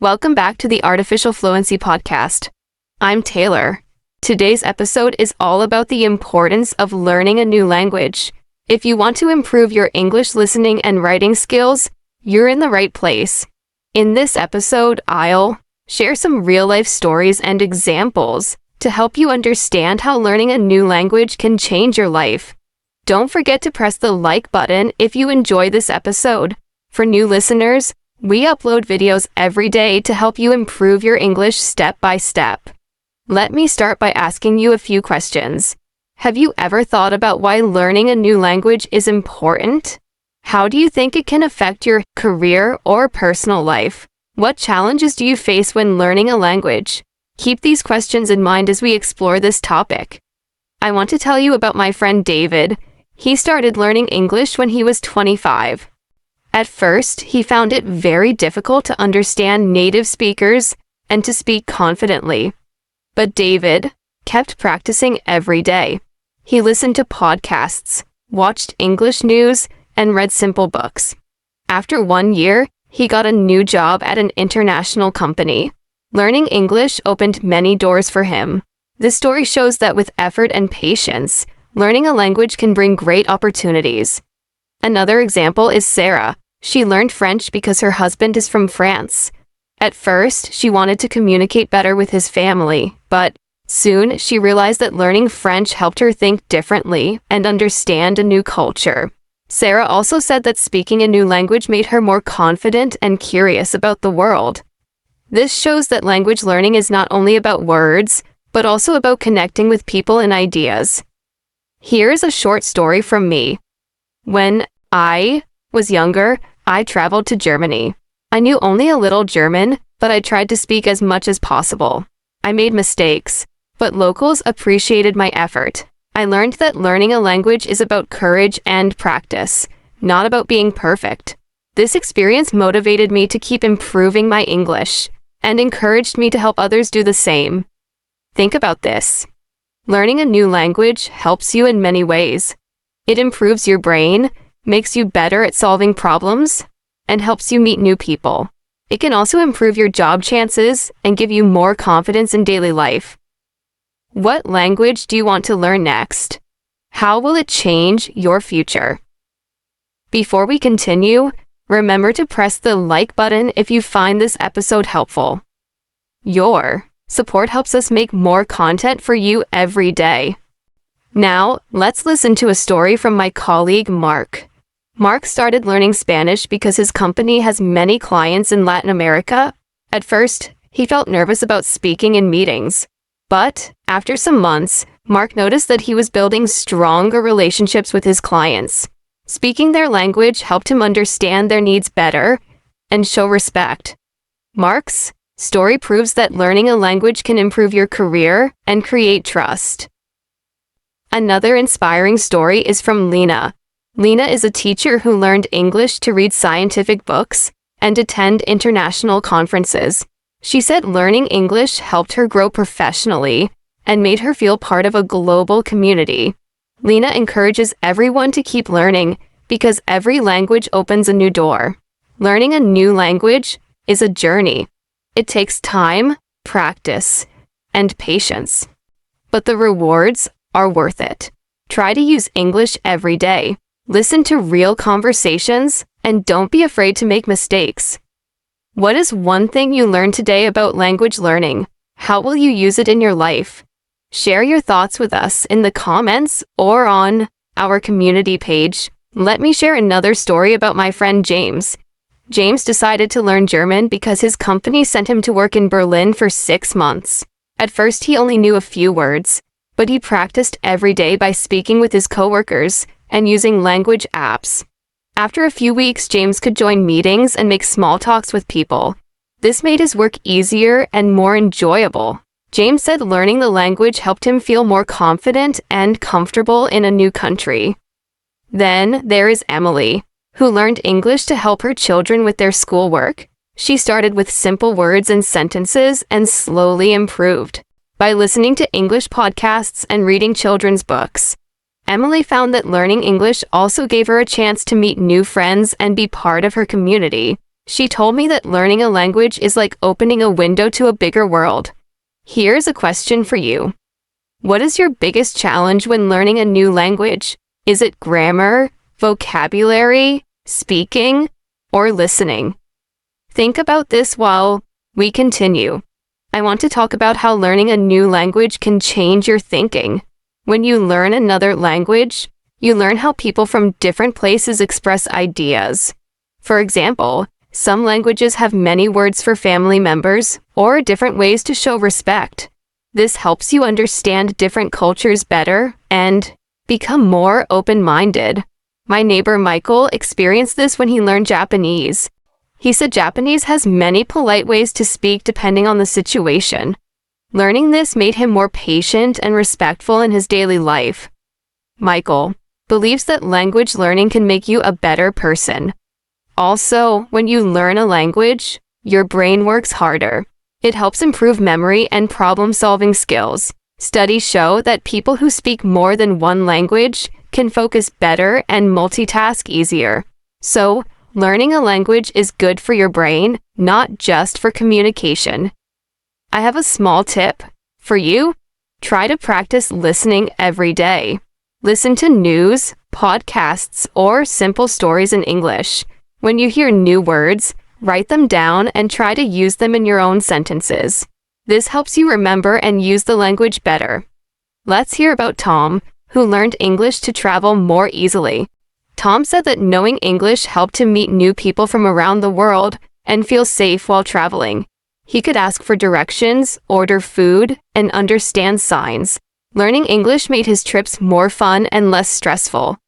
Welcome back to the Artificial Fluency Podcast. I'm Taylor. Today's episode is all about the importance of learning a new language. If you want to improve your English listening and writing skills, you're in the right place. In this episode, I'll share some real-life stories and examples to help you understand how learning a new language can change your life. Don't forget to press the like button if you enjoy this episode. For new listeners, we upload videos every day to help you improve your English step by step. Let me start by asking you a few questions. Have you ever thought about why learning a new language is important? How do you think it can affect your career or personal life? What challenges do you face when learning a language? Keep these questions in mind as we explore this topic. I want to tell you about my friend David. He started learning English when he was 25. At first, he found it very difficult to understand native speakers and to speak confidently. But David kept practicing every day. He listened to podcasts, watched English news, and read simple books. After 1 year, he got a new job at an international company. Learning English opened many doors for him. This story shows that with effort and patience, learning a language can bring great opportunities. Another example is Sarah. She learned French because her husband is from France. At first, she wanted to communicate better with his family, but soon she realized that learning French helped her think differently and understand a new culture. Sarah also said that speaking a new language made her more confident and curious about the world. This shows that language learning is not only about words, but also about connecting with people and ideas. Here's a short story from me. When I was younger, I traveled to Germany. I knew only a little German, but I tried to speak as much as possible. I made mistakes, but locals appreciated my effort. I learned that learning a language is about courage and practice, not about being perfect. This experience motivated me to keep improving my English and encouraged me to help others do the same. Think about this. Learning a new language helps you in many ways. It improves your brain, makes you better at solving problems, and helps you meet new people. It can also improve your job chances and give you more confidence in daily life. What language do you want to learn next? How will it change your future? Before we continue, remember to press the like button if you find this episode helpful. Your support helps us make more content for you every day. Now, let's listen to a story from my colleague Mark. Mark started learning Spanish because his company has many clients in Latin America. At first, he felt nervous about speaking in meetings. But after some months, Mark noticed that he was building stronger relationships with his clients. Speaking their language helped him understand their needs better and show respect. Mark's story proves that learning a language can improve your career and create trust. Another inspiring story is from Lena. Lena is a teacher who learned English to read scientific books and attend international conferences. She said learning English helped her grow professionally and made her feel part of a global community. Lena encourages everyone to keep learning because every language opens a new door. Learning a new language is a journey. It takes time, practice, and patience. But the rewards are worth it. Try to use English every day. Listen to real conversations and don't be afraid to make mistakes. What is one thing you learned today about language learning? How will you use it in your life? Share your thoughts with us in the comments or on our community page. Let me share another story about my friend James. James decided to learn German because his company sent him to work in Berlin for 6 months. At first, he only knew a few words, but he practiced every day by speaking with his coworkers and using language apps. After a few weeks, James could join meetings and make small talks with people. This made his work easier and more enjoyable. James said learning the language helped him feel more confident and comfortable in a new country. Then there is Emily, who learned English to help her children with their schoolwork. She started with simple words and sentences and slowly improved by listening to English podcasts and reading children's books. Emily found that learning English also gave her a chance to meet new friends and be part of her community. She told me that learning a language is like opening a window to a bigger world. Here's a question for you. What is your biggest challenge when learning a new language? Is it grammar, vocabulary, speaking, or listening? Think about this while we continue. I want to talk about how learning a new language can change your thinking. When you learn another language, you learn how people from different places express ideas. For example, some languages have many words for family members or different ways to show respect. This helps you understand different cultures better and become more open-minded. My neighbor Michael experienced this when he learned Japanese. He said Japanese has many polite ways to speak depending on the situation. Learning this made him more patient and respectful in his daily life. Michael believes that language learning can make you a better person. Also, when you learn a language, your brain works harder. It helps improve memory and problem-solving skills. Studies show that people who speak more than one language can focus better and multitask easier. So, learning a language is good for your brain, not just for communication. I have a small tip for you. Try to practice listening every day. Listen to news, podcasts, or simple stories in English. When you hear new words, write them down and try to use them in your own sentences. This helps you remember and use the language better. Let's hear about Tom, who learned English to travel more easily. Tom said that knowing English helped him meet new people from around the world and feel safe while traveling. He could ask for directions, order food, and understand signs. Learning English made his trips more fun and less stressful.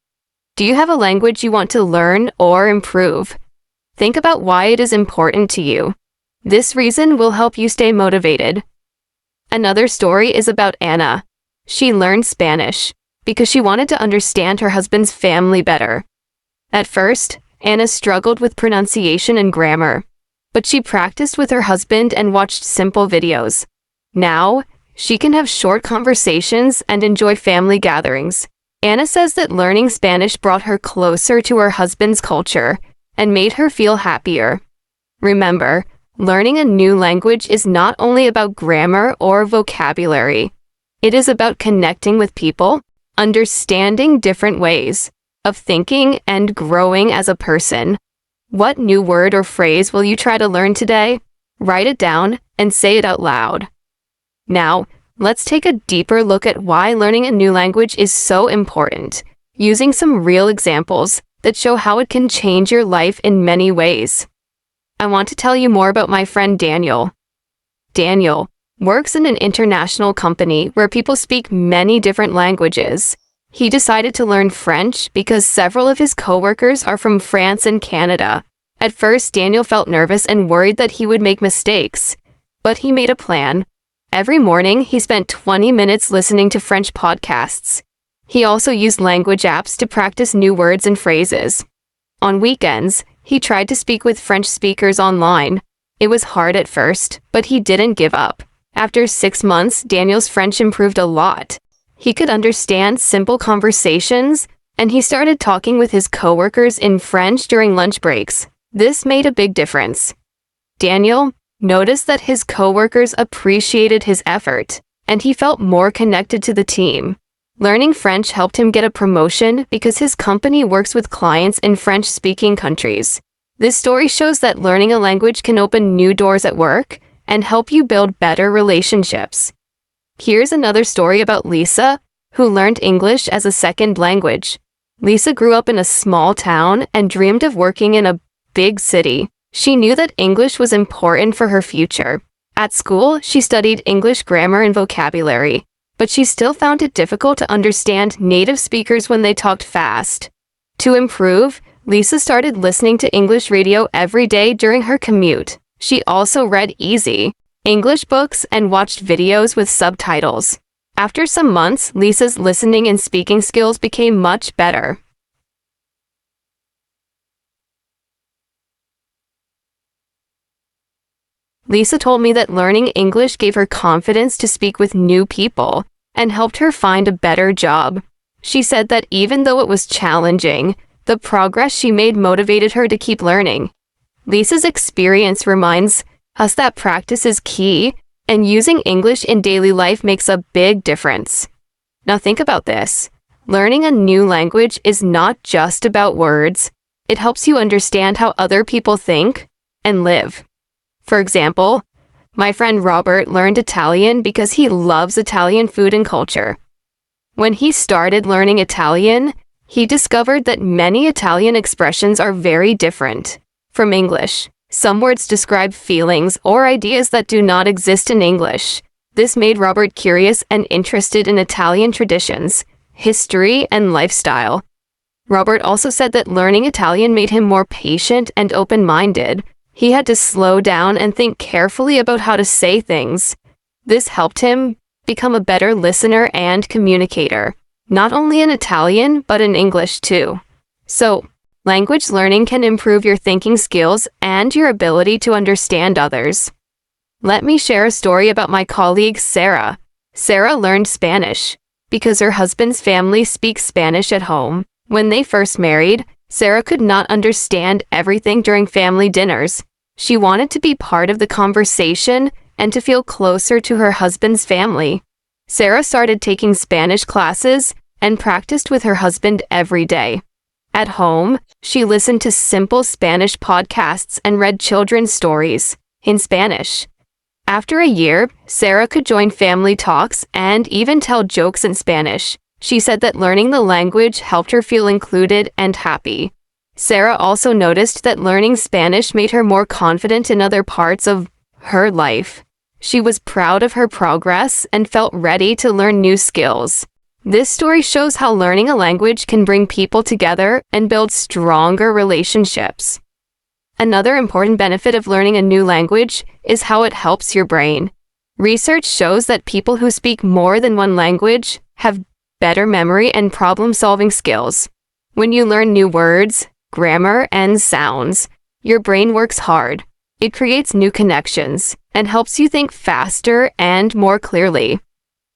Do you have a language you want to learn or improve? Think about why it is important to you. This reason will help you stay motivated. Another story is about Anna. She learned Spanish because she wanted to understand her husband's family better. At first, Anna struggled with pronunciation and grammar, but she practiced with her husband and watched simple videos. Now, she can have short conversations and enjoy family gatherings. Anna says that learning Spanish brought her closer to her husband's culture and made her feel happier. Remember, learning a new language is not only about grammar or vocabulary. It is about connecting with people, understanding different ways of thinking, and growing as a person. What new word or phrase will you try to learn today? Write it down and say it out loud. Now, let's take a deeper look at why learning a new language is so important, using some real examples that show how it can change your life in many ways. I want to tell you more about my friend Daniel. Daniel works in an international company where people speak many different languages. He decided to learn French because several of his coworkers are from France and Canada. At first, Daniel felt nervous and worried that he would make mistakes, but he made a plan. Every morning, he spent 20 minutes listening to French podcasts. He also used language apps to practice new words and phrases. On weekends, he tried to speak with French speakers online. It was hard at first, but he didn't give up. After 6 months, Daniel's French improved a lot. He could understand simple conversations, and he started talking with his coworkers in French during lunch breaks. This made a big difference. Daniel noticed that his coworkers appreciated his effort, and he felt more connected to the team. Learning French helped him get a promotion because his company works with clients in French-speaking countries. This story shows that learning a language can open new doors at work and help you build better relationships. Here's another story about Lisa, who learned English as a second language. Lisa grew up in a small town and dreamed of working in a big city. She knew that English was important for her future. At school, she studied English grammar and vocabulary, but she still found it difficult to understand native speakers when they talked fast. To improve, Lisa started listening to English radio every day during her commute. She also read easy English books and watched videos with subtitles. After some months, Lisa's listening and speaking skills became much better. Lisa told me that learning English gave her confidence to speak with new people and helped her find a better job. She said that even though it was challenging, the progress she made motivated her to keep learning. Lisa's experience reminds us that practice is key, and using English in daily life makes a big difference. Now think about this. Learning a new language is not just about words. It helps you understand how other people think and live. For example, my friend Robert learned Italian because he loves Italian food and culture. When he started learning Italian, he discovered that many Italian expressions are very different from English. Some words describe feelings or ideas that do not exist in English. This made Robert curious and interested in Italian traditions, history, and lifestyle. Robert also said that learning Italian made him more patient and open-minded. He had to slow down and think carefully about how to say things. This helped him become a better listener and communicator, not only in Italian, but in English too. So, language learning can improve your thinking skills and your ability to understand others. Let me share a story about my colleague Sarah. Sarah learned Spanish because her husband's family speaks Spanish at home. When they first married, Sarah could not understand everything during family dinners. She wanted to be part of the conversation and to feel closer to her husband's family. Sarah started taking Spanish classes and practiced with her husband every day. At home, she listened to simple Spanish podcasts and read children's stories in Spanish. After a year, Sarah could join family talks and even tell jokes in Spanish. She said that learning the language helped her feel included and happy. Sarah also noticed that learning Spanish made her more confident in other parts of her life. She was proud of her progress and felt ready to learn new skills. This story shows how learning a language can bring people together and build stronger relationships. Another important benefit of learning a new language is how it helps your brain. Research shows that people who speak more than one language have better memory and problem-solving skills. When you learn new words, grammar, and sounds, your brain works hard. It creates new connections and helps you think faster and more clearly.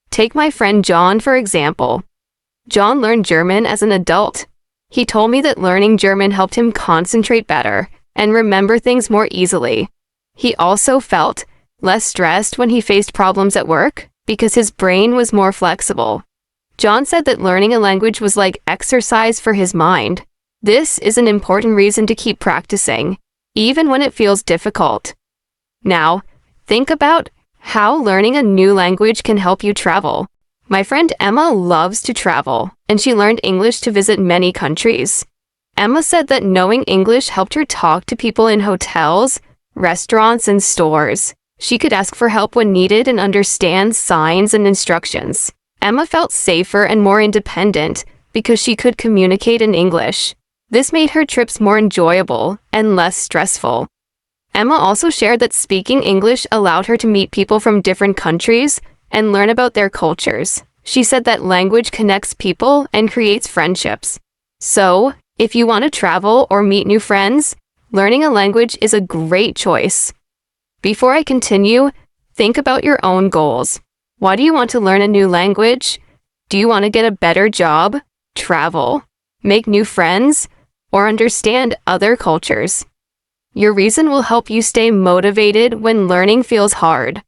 Take my friend John, for example. John learned German as an adult. He told me that learning German helped him concentrate better and remember things more easily. He also felt less stressed when he faced problems at work because his brain was more flexible. John said that learning a language was like exercise for his mind. This is an important reason to keep practicing, even when it feels difficult. Now, think about how learning a new language can help you travel. My friend Emma loves to travel, and she learned English to visit many countries. Emma said that knowing English helped her talk to people in hotels, restaurants, and stores. She could ask for help when needed and understand signs and instructions. Emma felt safer and more independent because she could communicate in English. This made her trips more enjoyable and less stressful. Emma also shared that speaking English allowed her to meet people from different countries and learn about their cultures. She said that language connects people and creates friendships. So, if you want to travel or meet new friends, learning a language is a great choice. Before I continue, think about your own goals. Why do you want to learn a new language? Do you want to get a better job, travel, make new friends, or understand other cultures? Your reason will help you stay motivated when learning feels hard.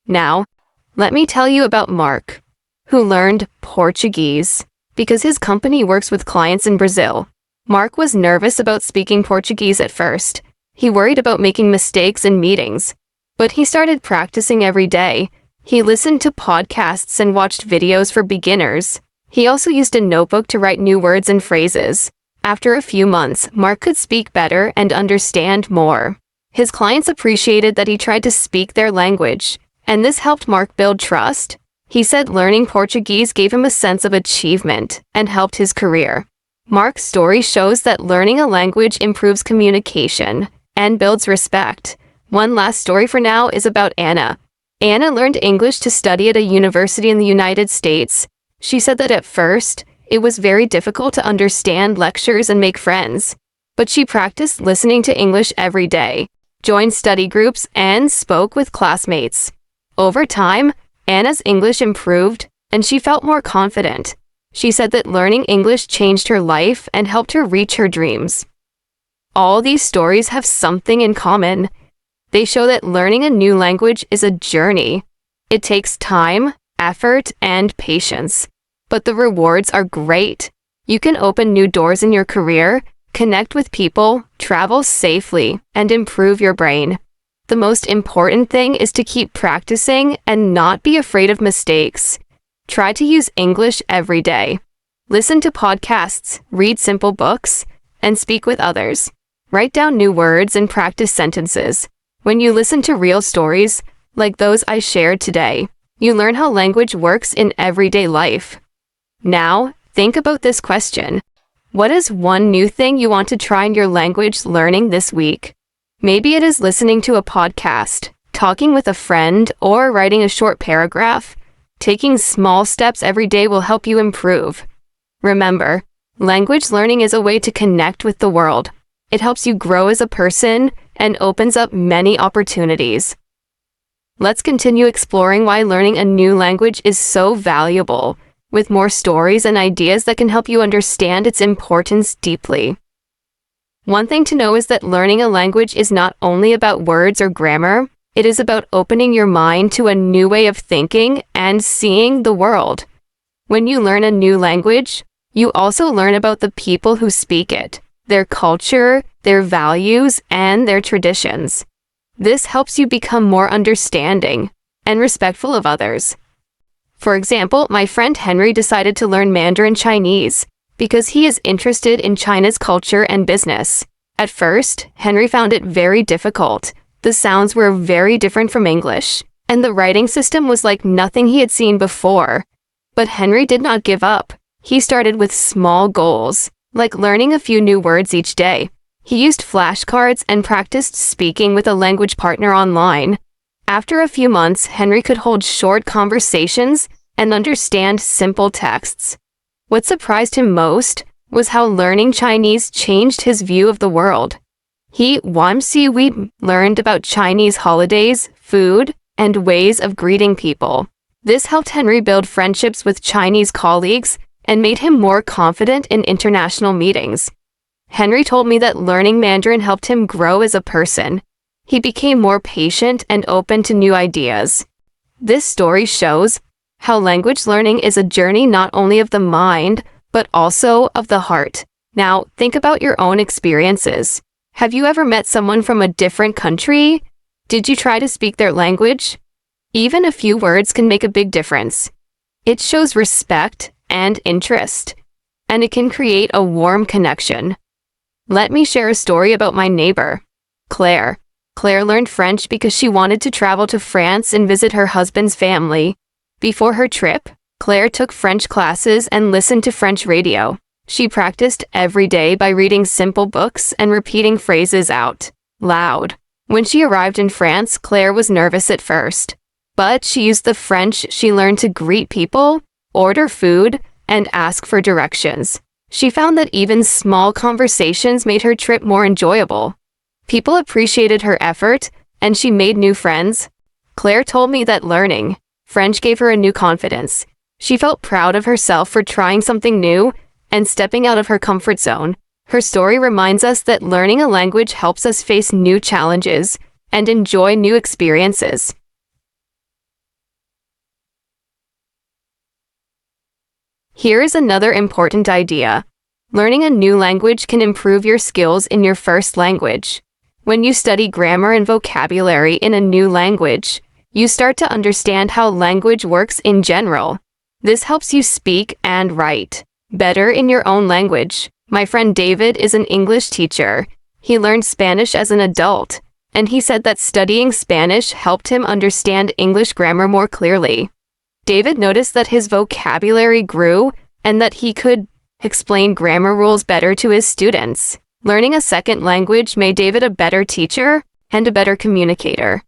Now, let me tell you about Mark, who learned Portuguese because his company works with clients in Brazil. Mark was nervous about speaking Portuguese at first. He worried about making mistakes in meetings, but he started practicing every day. He listened to podcasts and watched videos for beginners. He also used a notebook to write new words and phrases. After a few months, Mark could speak better and understand more. His clients appreciated that he tried to speak their language, and this helped Mark build trust. He said learning Portuguese gave him a sense of achievement and helped his career. Mark's story shows that learning a language improves communication and builds respect. One last story for now is about Anna. Anna learned English to study at a university in the United States. She said that at first, it was very difficult to understand lectures and make friends, but she practiced listening to English every day, joined study groups, and spoke with classmates. Over time, Anna's English improved, and she felt more confident. She said that learning English changed her life and helped her reach her dreams. All these stories have something in common. They show that learning a new language is a journey. It takes time, effort, and patience. But the rewards are great. You can open new doors in your career, connect with people, travel safely, and improve your brain. The most important thing is to keep practicing and not be afraid of mistakes. Try to use English every day. Listen to podcasts, read simple books, and speak with others. Write down new words and practice sentences. When you listen to real stories, like those I shared today, you learn how language works in everyday life. Now, think about this question. What is one new thing you want to try in your language learning this week? Maybe it is listening to a podcast, talking with a friend, or writing a short paragraph. Taking small steps every day will help you improve. Remember, language learning is a way to connect with the world. It helps you grow as a person and opens up many opportunities. Let's continue exploring why learning a new language is so valuable, with more stories and ideas that can help you understand its importance deeply. One thing to know is that learning a language is not only about words or grammar, it is about opening your mind to a new way of thinking and seeing the world. When you learn a new language, you also learn about the people who speak it, their culture, their values, and their traditions. This helps you become more understanding and respectful of others. For example, my friend Henry decided to learn Mandarin Chinese because he is interested in China's culture and business. At first, Henry found it very difficult. The sounds were very different from English, and the writing system was like nothing he had seen before. But Henry did not give up. He started with small goals, like learning a few new words each day. He used flashcards and practiced speaking with a language partner online. After a few months, Henry could hold short conversations and understand simple texts. What surprised him most was how learning Chinese changed his view of the world. We learned about Chinese holidays, food, and ways of greeting people. This helped Henry build friendships with Chinese colleagues and made him more confident in international meetings. Henry told me that learning Mandarin helped him grow as a person. He became more patient and open to new ideas. This story shows how language learning is a journey not only of the mind, but also of the heart. Now, think about your own experiences. Have you ever met someone from a different country? Did you try to speak their language? Even a few words can make a big difference. It shows respect and interest, and it can create a warm connection. Let me share a story about my neighbor, Claire. Claire learned French because she wanted to travel to France and visit her husband's family. Before her trip, Claire took French classes and listened to French radio. She practiced every day by reading simple books and repeating phrases out loud. When she arrived in France, Claire was nervous at first, but she used the French she learned to greet people, order food, and ask for directions. She found that even small conversations made her trip more enjoyable. People appreciated her effort, and she made new friends. Claire told me that learning French gave her a new confidence. She felt proud of herself for trying something new and stepping out of her comfort zone. Her story reminds us that learning a language helps us face new challenges and enjoy new experiences. Here is another important idea. Learning a new language can improve your skills in your first language. When you study grammar and vocabulary in a new language, you start to understand how language works in general. This helps you speak and write better in your own language. My friend David is an English teacher. He learned Spanish as an adult, and he said that studying Spanish helped him understand English grammar more clearly. David noticed that his vocabulary grew and that he could explain grammar rules better to his students. Learning a second language made David a better teacher and a better communicator.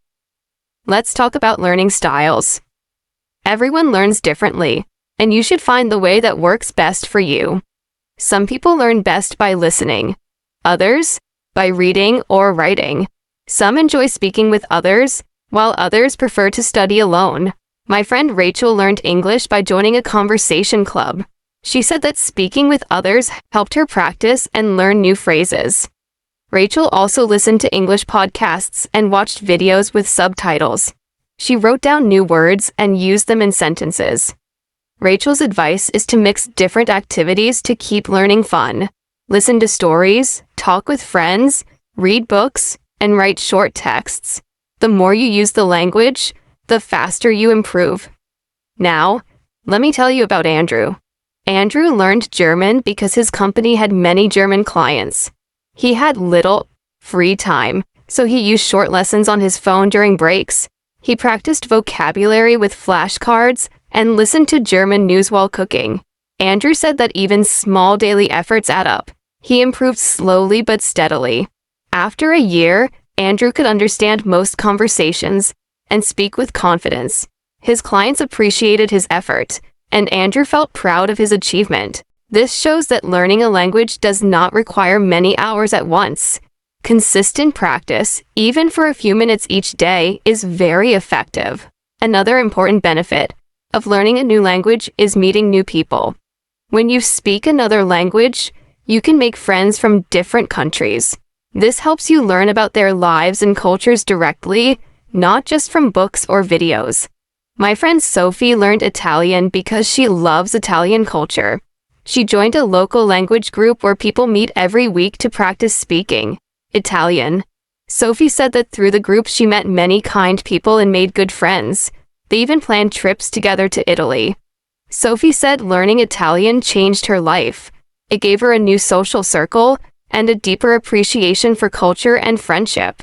Let's talk about learning styles. Everyone learns differently, and you should find the way that works best for you. Some people learn best by listening, others by reading or writing. Some enjoy speaking with others, while others prefer to study alone. My friend Rachel learned English by joining a conversation club. She said that speaking with others helped her practice and learn new phrases. Rachel also listened to English podcasts and watched videos with subtitles. She wrote down new words and used them in sentences. Rachel's advice is to mix different activities to keep learning fun. Listen to stories, talk with friends, read books, and write short texts. The more you use the language, the faster you improve. Now, let me tell you about Andrew. Andrew learned German because his company had many German clients. He had little free time, so he used short lessons on his phone during breaks. He practiced vocabulary with flashcards and listened to German news while cooking. Andrew said that even small daily efforts add up. He improved slowly but steadily. After a year, Andrew could understand most conversations and speak with confidence. His clients appreciated his effort, and Andrew felt proud of his achievement. This shows that learning a language does not require many hours at once. Consistent practice, even for a few minutes each day, is very effective. Another important benefit of learning a new language is meeting new people. When you speak another language, you can make friends from different countries. This helps you learn about their lives and cultures directly, not just from books or videos. My friend Sophie learned Italian because she loves Italian culture. She joined a local language group where people meet every week to practice speaking Italian. Sophie said that through the group she met many kind people and made good friends. They even planned trips together to Italy. Sophie said learning Italian changed her life. It gave her a new social circle and a deeper appreciation for culture and friendship.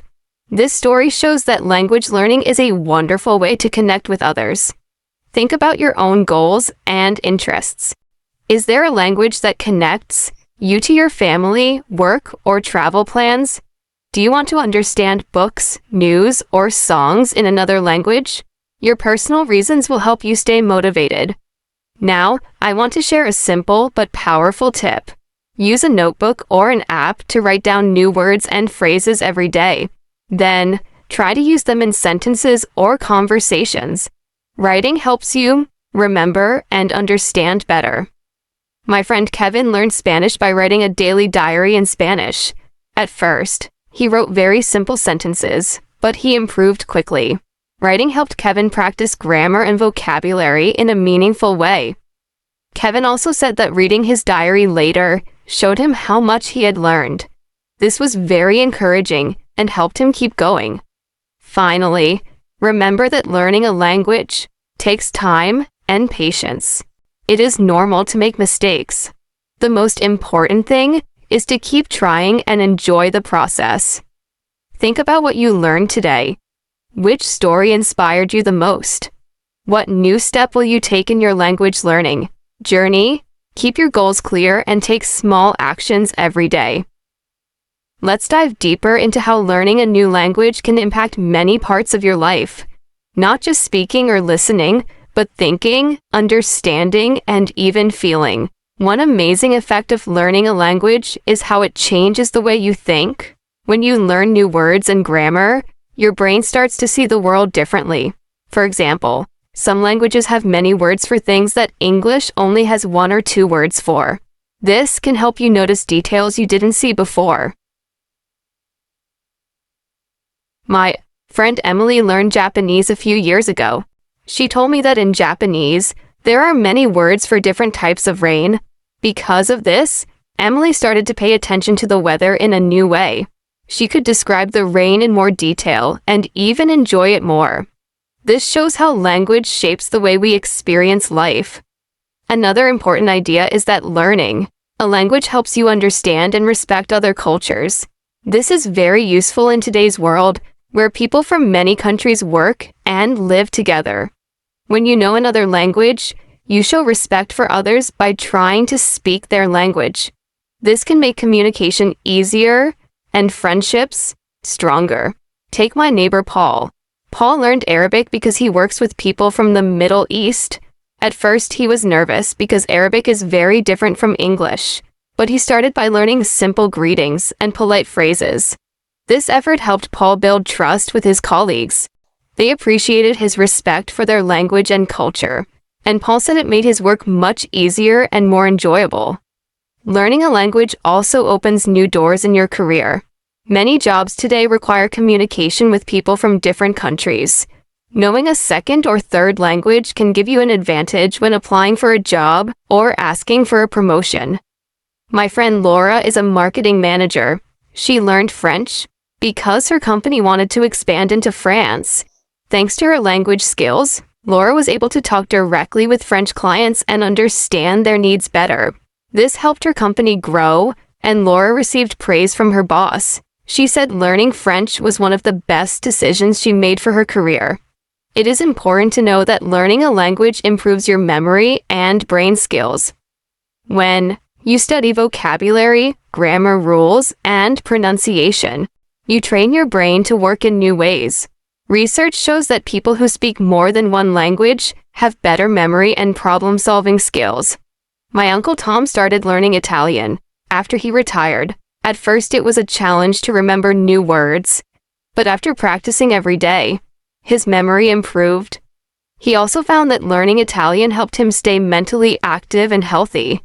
This story shows that language learning is a wonderful way to connect with others. Think about your own goals and interests. Is there a language that connects you to your family, work, or travel plans? Do you want to understand books, news, or songs in another language? Your personal reasons will help you stay motivated. Now, I want to share a simple but powerful tip. Use a notebook or an app to write down new words and phrases every day. Then, try to use them in sentences or conversations. Writing helps you remember and understand better. My friend Kevin learned Spanish by writing a daily diary in Spanish. At first, he wrote very simple sentences, but he improved quickly. Writing helped Kevin practice grammar and vocabulary in a meaningful way. Kevin also said that reading his diary later showed him how much he had learned. This was very encouraging and helped him keep going. Finally, remember that learning a language takes time and patience. It is normal to make mistakes. The most important thing is to keep trying and enjoy the process. Think about what you learned today. Which story inspired you the most? What new step will you take in your language learning journey? Keep your goals clear and take small actions every day. Let's dive deeper into how learning a new language can impact many parts of your life. Not just speaking or listening, but thinking, understanding, and even feeling. One amazing effect of learning a language is how it changes the way you think. When you learn new words and grammar, your brain starts to see the world differently. For example, some languages have many words for things that English only has one or two words for. This can help you notice details you didn't see before. My friend Emily learned Japanese a few years ago. She told me that in Japanese, there are many words for different types of rain. Because of this, Emily started to pay attention to the weather in a new way. She could describe the rain in more detail and even enjoy it more. This shows how language shapes the way we experience life. Another important idea is that learning a language helps you understand and respect other cultures. This is very useful in today's world, where people from many countries work and live together. When you know another language, you show respect for others by trying to speak their language. This can make communication easier and friendships stronger. Take my neighbor Paul. Paul learned Arabic because he works with people from the Middle East. At first, he was nervous because Arabic is very different from English, but he started by learning simple greetings and polite phrases. This effort helped Paul build trust with his colleagues. They appreciated his respect for their language and culture, and Paul said it made his work much easier and more enjoyable. Learning a language also opens new doors in your career. Many jobs today require communication with people from different countries. Knowing a second or third language can give you an advantage when applying for a job or asking for a promotion. My friend Laura is a marketing manager. She learned French because her company wanted to expand into France. Thanks to her language skills, Laura was able to talk directly with French clients and understand their needs better. This helped her company grow, and Laura received praise from her boss. She said learning French was one of the best decisions she made for her career. It is important to know that learning a language improves your memory and brain skills. When you study vocabulary, grammar rules, and pronunciation, you train your brain to work in new ways. Research shows that people who speak more than one language have better memory and problem-solving skills. My Uncle Tom started learning Italian after he retired. At first, it was a challenge to remember new words, but after practicing every day, his memory improved. He also found that learning Italian helped him stay mentally active and healthy.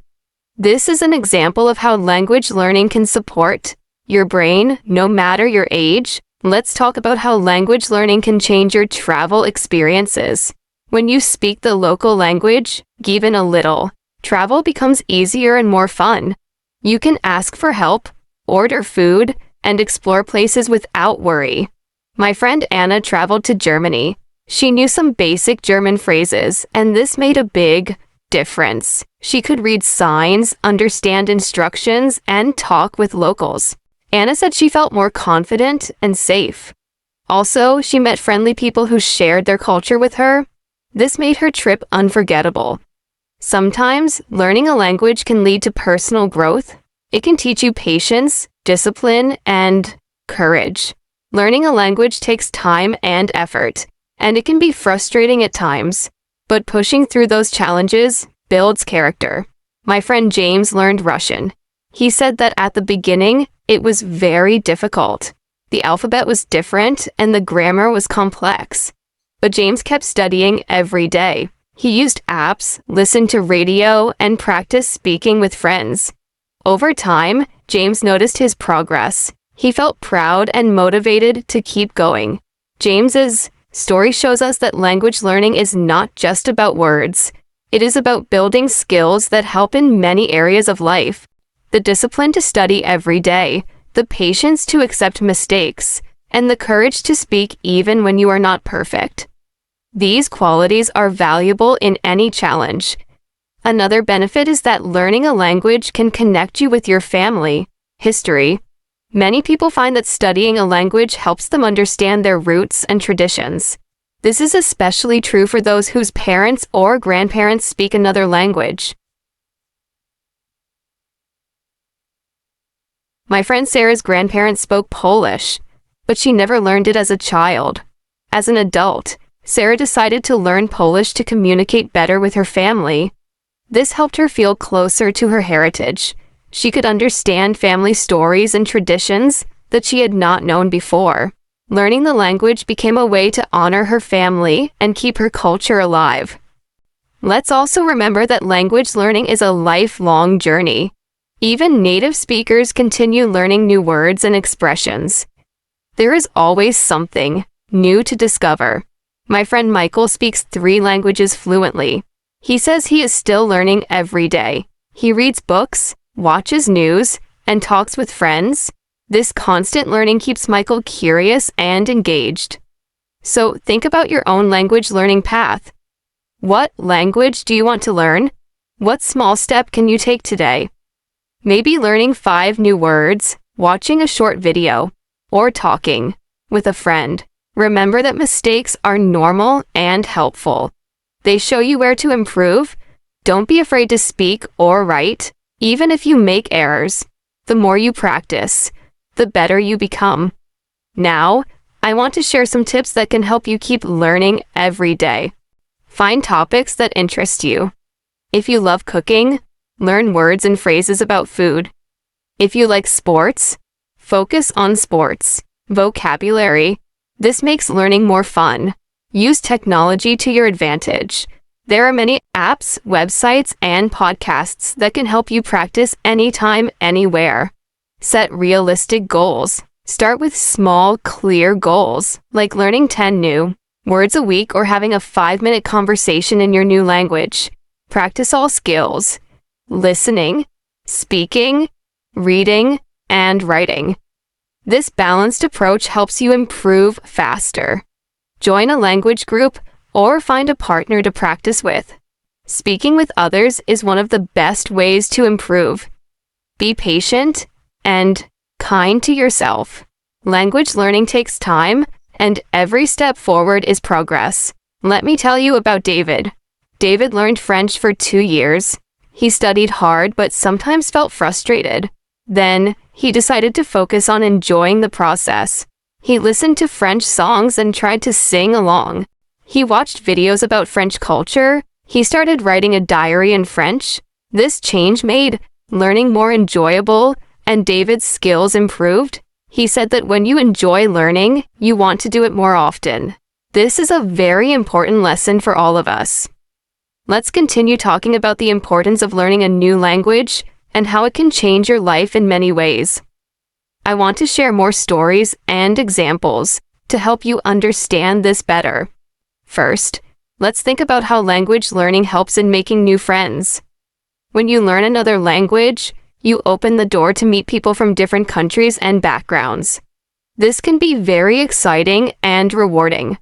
This is an example of how language learning can support your brain, no matter your age. Let's talk about how language learning can change your travel experiences. When you speak the local language, even a little, travel becomes easier and more fun. You can ask for help, order food, and explore places without worry. My friend Anna traveled to Germany. She knew some basic German phrases, and this made a big difference. She could read signs, understand instructions, and talk with locals. Anna said she felt more confident and safe. Also, she met friendly people who shared their culture with her. This made her trip unforgettable. Sometimes, learning a language can lead to personal growth. It can teach you patience, discipline, and courage. Learning a language takes time and effort, and it can be frustrating at times, but pushing through those challenges builds character. My friend James learned Russian. He said that at the beginning, it was very difficult. The alphabet was different and the grammar was complex. But James kept studying every day. He used apps, listened to radio, and practiced speaking with friends. Over time, James noticed his progress. He felt proud and motivated to keep going. James's story shows us that language learning is not just about words. It is about building skills that help in many areas of life. The discipline to study every day, the patience to accept mistakes, and the courage to speak even when you are not perfect. These qualities are valuable in any challenge. Another benefit is that learning a language can connect you with your family, history. Many people find that studying a language helps them understand their roots and traditions. This is especially true for those whose parents or grandparents speak another language. My friend Sarah's grandparents spoke Polish, but she never learned it as a child. As an adult, Sarah decided to learn Polish to communicate better with her family. This helped her feel closer to her heritage. She could understand family stories and traditions that she had not known before. Learning the language became a way to honor her family and keep her culture alive. Let's also remember that language learning is a lifelong journey. Even native speakers continue learning new words and expressions. There is always something new to discover. My friend Michael speaks 3 languages fluently. He says he is still learning every day. He reads books, watches news, and talks with friends. This constant learning keeps Michael curious and engaged. So think about your own language learning path. What language do you want to learn? What small step can you take today? Maybe learning 5 new words, watching a short video, or talking with a friend. Remember that mistakes are normal and helpful. They show you where to improve. Don't be afraid to speak or write, even if you make errors. The more you practice, the better you become. Now, I want to share some tips that can help you keep learning every day. Find topics that interest you. If you love cooking, learn words and phrases about food. If you like sports, focus on sports. Vocabulary. This makes learning more fun. Use technology to your advantage. There are many apps, websites, and podcasts that can help you practice anytime, anywhere. Set realistic goals. Start with small, clear goals, like learning 10 new words a week or having a 5-minute conversation in your new language. Practice all skills: listening, speaking, reading, and writing. This balanced approach helps you improve faster. Join a language group or find a partner to practice with. Speaking with others is one of the best ways to improve. Be patient and kind to yourself. Language learning takes time, and every step forward is progress. Let me tell you about David. David learned French for 2 years. He studied hard but sometimes felt frustrated. Then, he decided to focus on enjoying the process. He listened to French songs and tried to sing along. He watched videos about French culture. He started writing a diary in French. This change made learning more enjoyable, and David's skills improved. He said that when you enjoy learning, you want to do it more often. This is a very important lesson for all of us. Let's continue talking about the importance of learning a new language and how it can change your life in many ways. I want to share more stories and examples to help you understand this better. First, let's think about how language learning helps in making new friends. When you learn another language, you open the door to meet people from different countries and backgrounds. This can be very exciting and rewarding.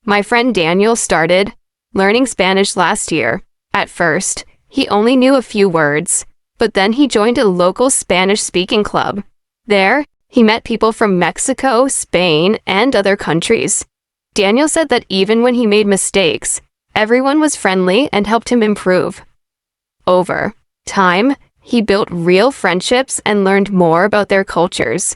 My friend Daniel started learning Spanish last year. At first, he only knew a few words, but then he joined a local Spanish-speaking club. There, he met people from Mexico, Spain, and other countries. Daniel said that even when he made mistakes, everyone was friendly and helped him improve. Over time, he built real friendships and learned more about their cultures.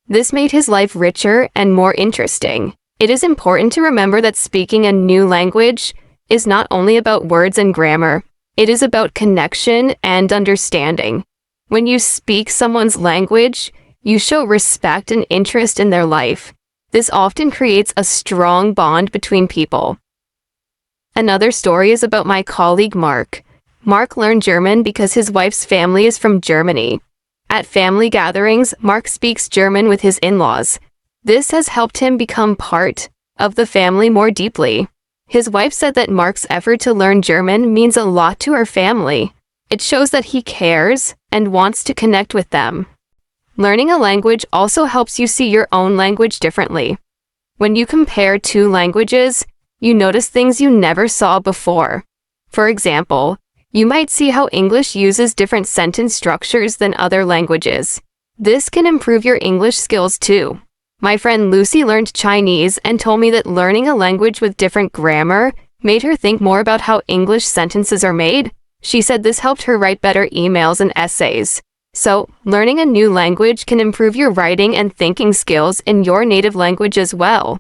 This made his life richer and more interesting. It is important to remember that speaking a new language is not only about words and grammar. It is about connection and understanding. When you speak someone's language, you show respect and interest in their life. This often creates a strong bond between people. Another story is about my colleague Mark. Mark learned German because his wife's family is from Germany. At family gatherings, Mark speaks German with his in-laws. This has helped him become part of the family more deeply. His wife said that Mark's effort to learn German means a lot to her family. It shows that he cares and wants to connect with them. Learning a language also helps you see your own language differently. When you compare two languages, you notice things you never saw before. For example, you might see how English uses different sentence structures than other languages. This can improve your English skills too. My friend Lucy learned Chinese and told me that learning a language with different grammar made her think more about how English sentences are made. She said this helped her write better emails and essays. So, learning a new language can improve your writing and thinking skills in your native language as well.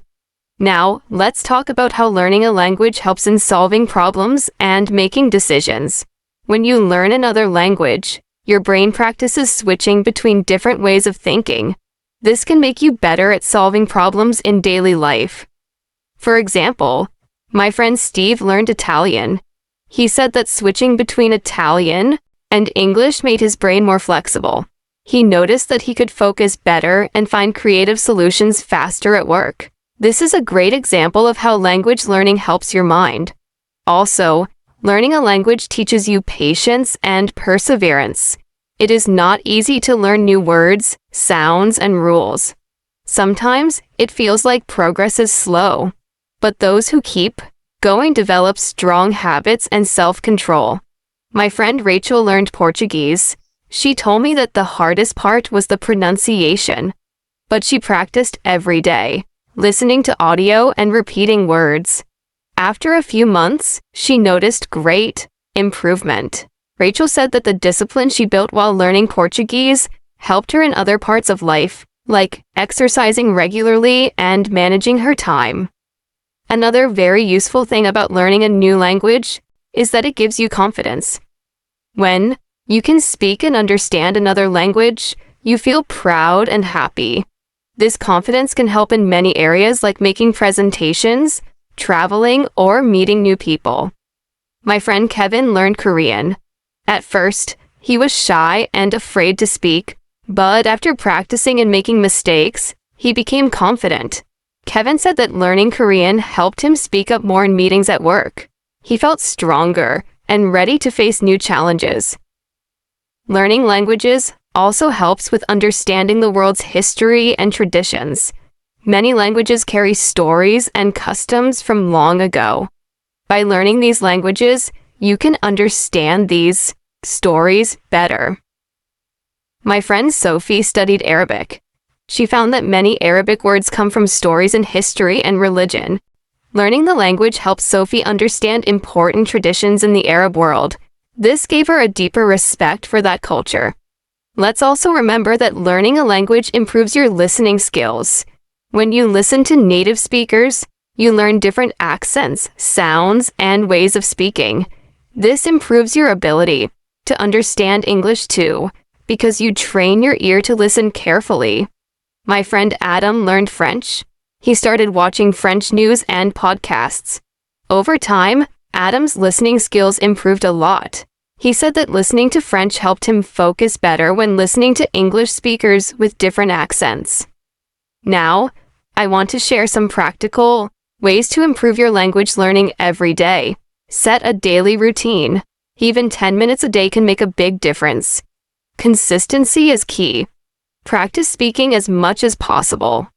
Now, let's talk about how learning a language helps in solving problems and making decisions. When you learn another language, your brain practices switching between different ways of thinking. This can make you better at solving problems in daily life. For example, my friend Steve learned Italian. He said that switching between Italian and English made his brain more flexible. He noticed that he could focus better and find creative solutions faster at work. This is a great example of how language learning helps your mind. Also, learning a language teaches you patience and perseverance. It is not easy to learn new words, sounds, and rules. Sometimes it feels like progress is slow, but those who keep going develop strong habits and self-control. My friend Rachel learned Portuguese. She told me that the hardest part was the pronunciation, but she practiced every day, listening to audio and repeating words. After a few months, she noticed great improvement. Rachel said that the discipline she built while learning Portuguese helped her in other parts of life, like exercising regularly and managing her time. Another very useful thing about learning a new language is that it gives you confidence. When you can speak and understand another language, you feel proud and happy. This confidence can help in many areas like making presentations, traveling, or meeting new people. My friend Kevin learned Korean. At first, he was shy and afraid to speak, But after practicing and making mistakes, he became confident. Kevin said that learning Korean helped him speak up more in meetings at work. He felt stronger and ready to face new challenges. Learning languages also helps with understanding the world's history and traditions. Many languages carry stories and customs from long ago. By learning these languages, you can understand these stories better. My friend Sophie studied Arabic. She found that many Arabic words come from stories in history and religion. Learning the language helped Sophie understand important traditions in the Arab world. This gave her a deeper respect for that culture. Let's also remember that learning a language improves your listening skills. When you listen to native speakers, you learn different accents, sounds, and ways of speaking. This improves your ability to understand English too, because you train your ear to listen carefully. My friend Adam learned French. He started watching French news and podcasts. Over time, Adam's listening skills improved a lot. He said that listening to French helped him focus better when listening to English speakers with different accents. Now, I want to share some practical ways to improve your language learning every day. Set a daily routine. Even 10 minutes a day can make a big difference. Consistency is key. Practice speaking as much as possible.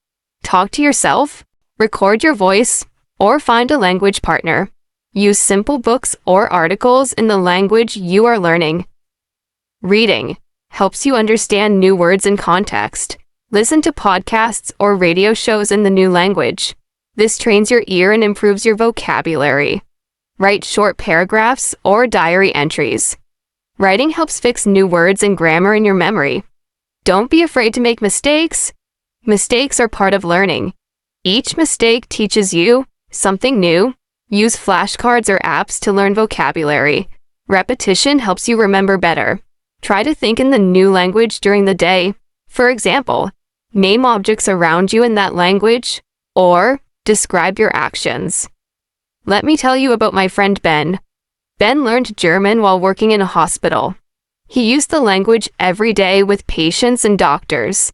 Talk to yourself, record your voice, or find a language partner. Use simple books or articles in the language you are learning. Reading helps you understand new words in context. Listen to podcasts or radio shows in the new language. This trains your ear and improves your vocabulary. Write short paragraphs or diary entries. Writing helps fix new words and grammar in your memory. Don't be afraid to make mistakes. Mistakes are part of learning. Each mistake teaches you something new. Use flashcards or apps to learn vocabulary. Repetition helps you remember better. Try to think in the new language during the day. For example, name objects around you in that language, or describe your actions. Let me tell you about my friend Ben. Ben learned German while working in a hospital. He used the language every day with patients and doctors.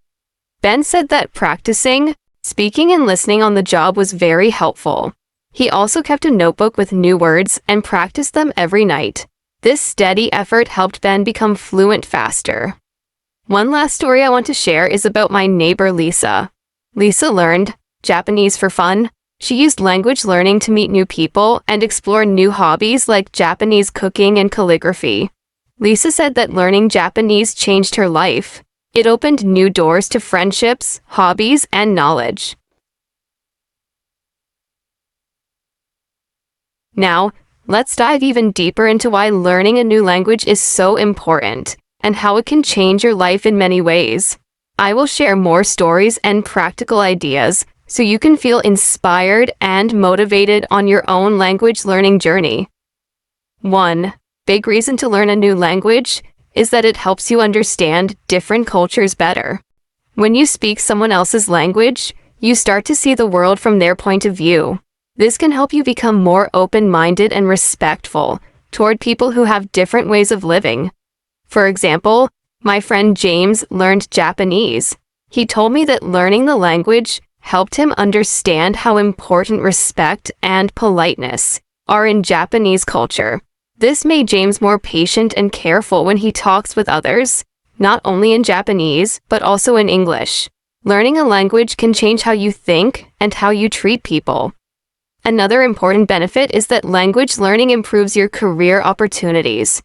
Ben said that practicing, speaking, and listening on the job was very helpful. He also kept a notebook with new words and practiced them every night. This steady effort helped Ben become fluent faster. One last story I want to share is about my neighbor Lisa. Lisa learned Japanese for fun. She used language learning to meet new people and explore new hobbies like Japanese cooking and calligraphy. Lisa said that learning Japanese changed her life. It opened new doors to friendships, hobbies, and knowledge. Now, let's dive even deeper into why learning a new language is so important and how it can change your life in many ways. I will share more stories and practical ideas so you can feel inspired and motivated on your own language learning journey. 1 big reason to learn a new language is that it helps you understand different cultures better. When you speak someone else's language, you start to see the world from their point of view. This can help you become more open-minded and respectful toward people who have different ways of living. For example, my friend James learned Japanese. He told me that learning the language helped him understand how important respect and politeness are in Japanese culture. This made James more patient and careful when he talks with others, not only in Japanese, but also in English. Learning a language can change how you think and how you treat people. Another important benefit is that language learning improves your career opportunities.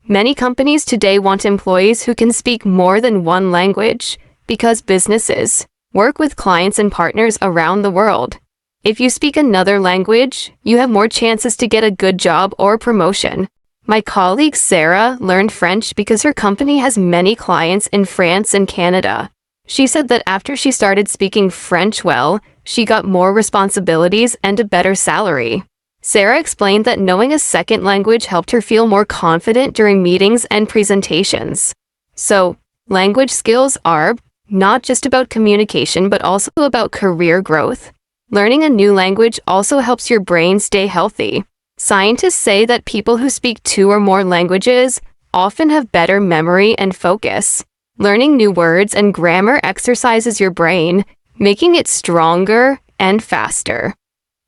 Many companies today want employees who can speak more than one language because businesses work with clients and partners around the world. If you speak another language, you have more chances to get a good job or promotion. My colleague Sarah learned French because her company has many clients in France and Canada. She said that after she started speaking French well, she got more responsibilities and a better salary. Sarah explained that knowing a second language helped her feel more confident during meetings and presentations. So, language skills are not just about communication, but also about career growth. Learning a new language also helps your brain stay healthy. Scientists say that people who speak 2 or more languages often have better memory and focus. Learning new words and grammar exercises your brain, making it stronger and faster.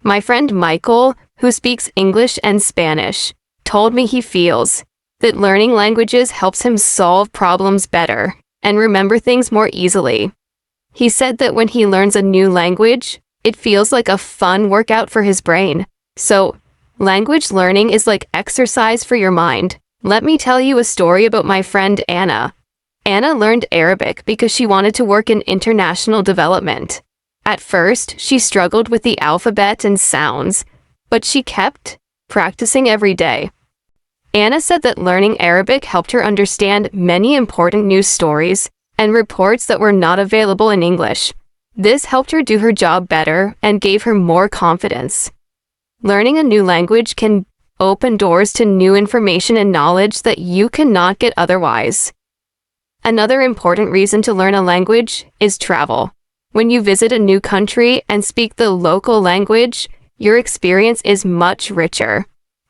My friend Michael, who speaks English and Spanish, told me he feels that learning languages helps him solve problems better and remember things more easily. He said that when he learns a new language, it feels like a fun workout for his brain. So, language learning is like exercise for your mind. Let me tell you a story about my friend Anna. Anna learned Arabic because she wanted to work in international development. At first, she struggled with the alphabet and sounds, but she kept practicing every day. Anna said that learning Arabic helped her understand many important news stories and reports that were not available in English. This helped her do her job better and gave her more confidence. Learning a new language can open doors to new information and knowledge that you cannot get otherwise. Another important reason to learn a language is travel. When you visit a new country and speak the local language, your experience is much richer.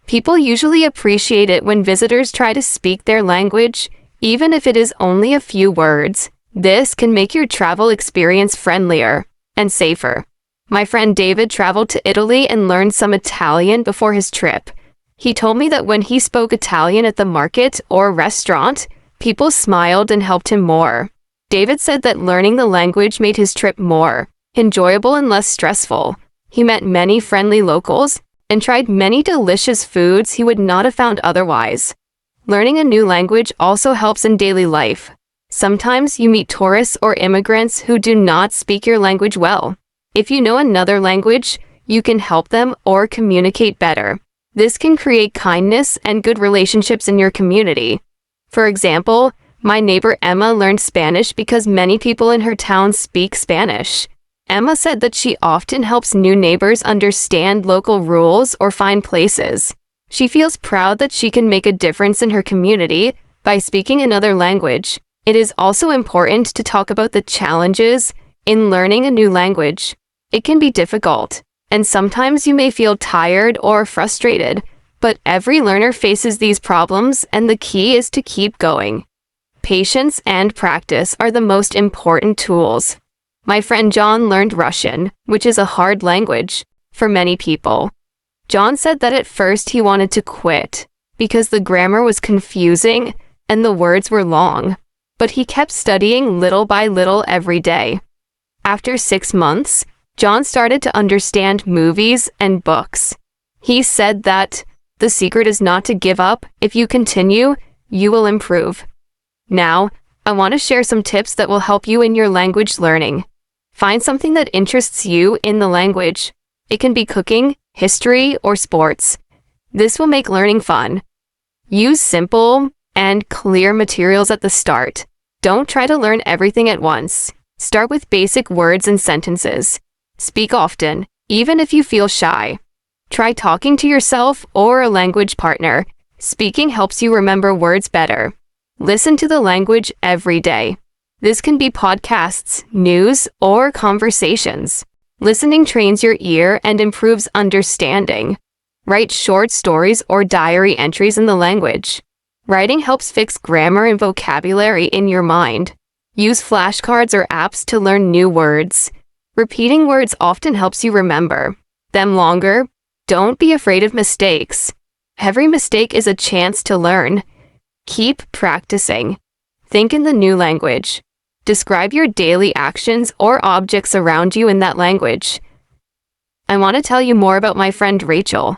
People usually appreciate it when visitors try to speak their language, even if it is only a few words. This can make your travel experience friendlier and safer. My friend David traveled to Italy and learned some Italian before his trip. He told me that when he spoke Italian at the market or restaurant, people smiled and helped him more. David said that learning the language made his trip more enjoyable and less stressful. He met many friendly locals and tried many delicious foods he would not have found otherwise. Learning a new language also helps in daily life. Sometimes you meet tourists or immigrants who do not speak your language well. If you know another language, you can help them or communicate better. This can create kindness and good relationships in your community. For example, my neighbor Emma learned Spanish because many people in her town speak Spanish. Emma said that she often helps new neighbors understand local rules or find places. She feels proud that she can make a difference in her community by speaking another language. It is also important to talk about the challenges in learning a new language. It can be difficult, and sometimes you may feel tired or frustrated, but every learner faces these problems, and the key is to keep going. Patience and practice are the most important tools. My friend John learned Russian, which is a hard language for many people. John said that at first he wanted to quit because the grammar was confusing and the words were long, but he kept studying little by little every day. After 6 months, John started to understand movies and books. He said that the secret is not to give up. If you continue, you will improve. Now, I want to share some tips that will help you in your language learning. Find something that interests you in the language. It can be cooking, history, or sports. This will make learning fun. Use simple and clear materials at the start. Don't try to learn everything at once. Start with basic words and sentences. Speak often, even if you feel shy. Try talking to yourself or a language partner. Speaking helps you remember words better. Listen to the language every day. This can be podcasts, news, or conversations. Listening trains your ear and improves understanding. Write short stories or diary entries in the language. Writing helps fix grammar and vocabulary in your mind. Use flashcards or apps to learn new words. Repeating words often helps you remember them longer. Don't be afraid of mistakes. Every mistake is a chance to learn. Keep practicing. Think in the new language. Describe your daily actions or objects around you in that language. I want to tell you more about my friend Rachel.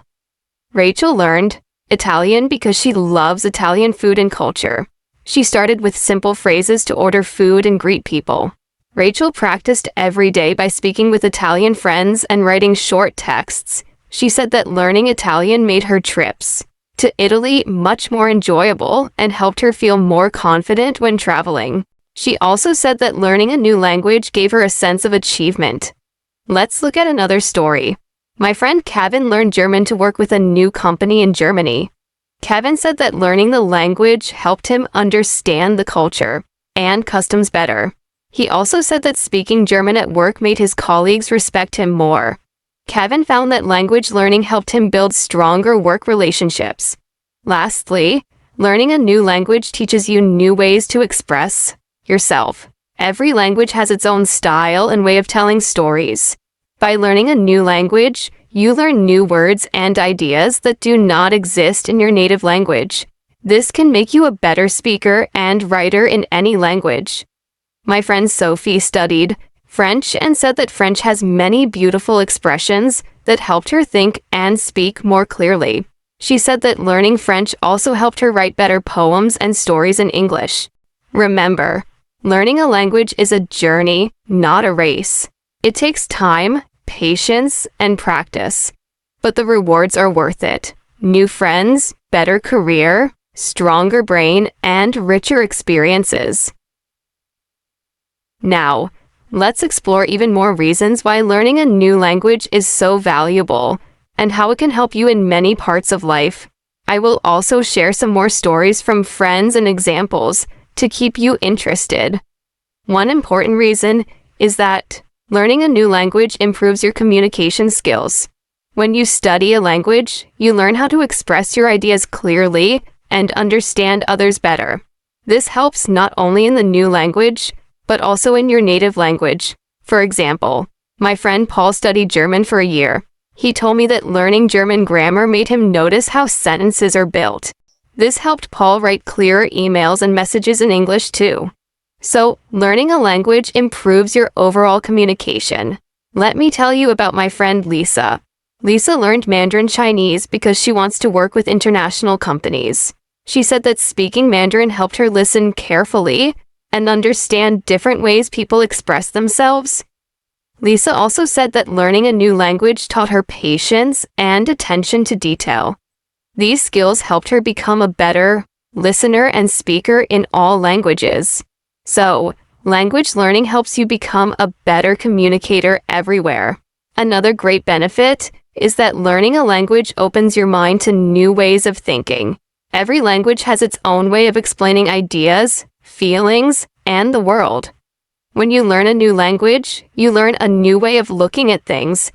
Rachel learned Italian because she loves Italian food and culture. She started with simple phrases to order food and greet people. Rachel practiced every day by speaking with Italian friends and writing short texts. She said that learning Italian made her trips to Italy much more enjoyable and helped her feel more confident when traveling. She also said that learning a new language gave her a sense of achievement. Let's look at another story. My friend Kevin learned German to work with a new company in Germany. Kevin said that learning the language helped him understand the culture and customs better. He also said that speaking German at work made his colleagues respect him more. Kevin found that language learning helped him build stronger work relationships. Lastly, learning a new language teaches you new ways to express yourself. Every language has its own style and way of telling stories. By learning a new language, you learn new words and ideas that do not exist in your native language. This can make you a better speaker and writer in any language. My friend Sophie studied French and said that French has many beautiful expressions that helped her think and speak more clearly. She said that learning French also helped her write better poems and stories in English. Remember, learning a language is a journey, not a race. It takes time, patience, and practice, but the rewards are worth it. New friends, better career, stronger brain, and richer experiences. Now, let's explore even more reasons why learning a new language is so valuable and how it can help you in many parts of life. I will also share some more stories from friends and examples to keep you interested. One important reason is that learning a new language improves your communication skills. When you study a language, you learn how to express your ideas clearly and understand others better. This helps not only in the new language, but also in your native language. For example, my friend Paul studied German for a year. He told me that learning German grammar made him notice how sentences are built. This helped Paul write clearer emails and messages in English too. So, learning a language improves your overall communication. Let me tell you about my friend Lisa. Lisa learned Mandarin Chinese because she wants to work with international companies. She said that speaking Mandarin helped her listen carefully and understand different ways people express themselves. Lisa also said that learning a new language taught her patience and attention to detail. These skills helped her become a better listener and speaker in all languages. So, language learning helps you become a better communicator everywhere. Another great benefit is that learning a language opens your mind to new ways of thinking. Every language has its own way of explaining ideas, feelings, and the world. When you learn a new language, you learn a new way of looking at things.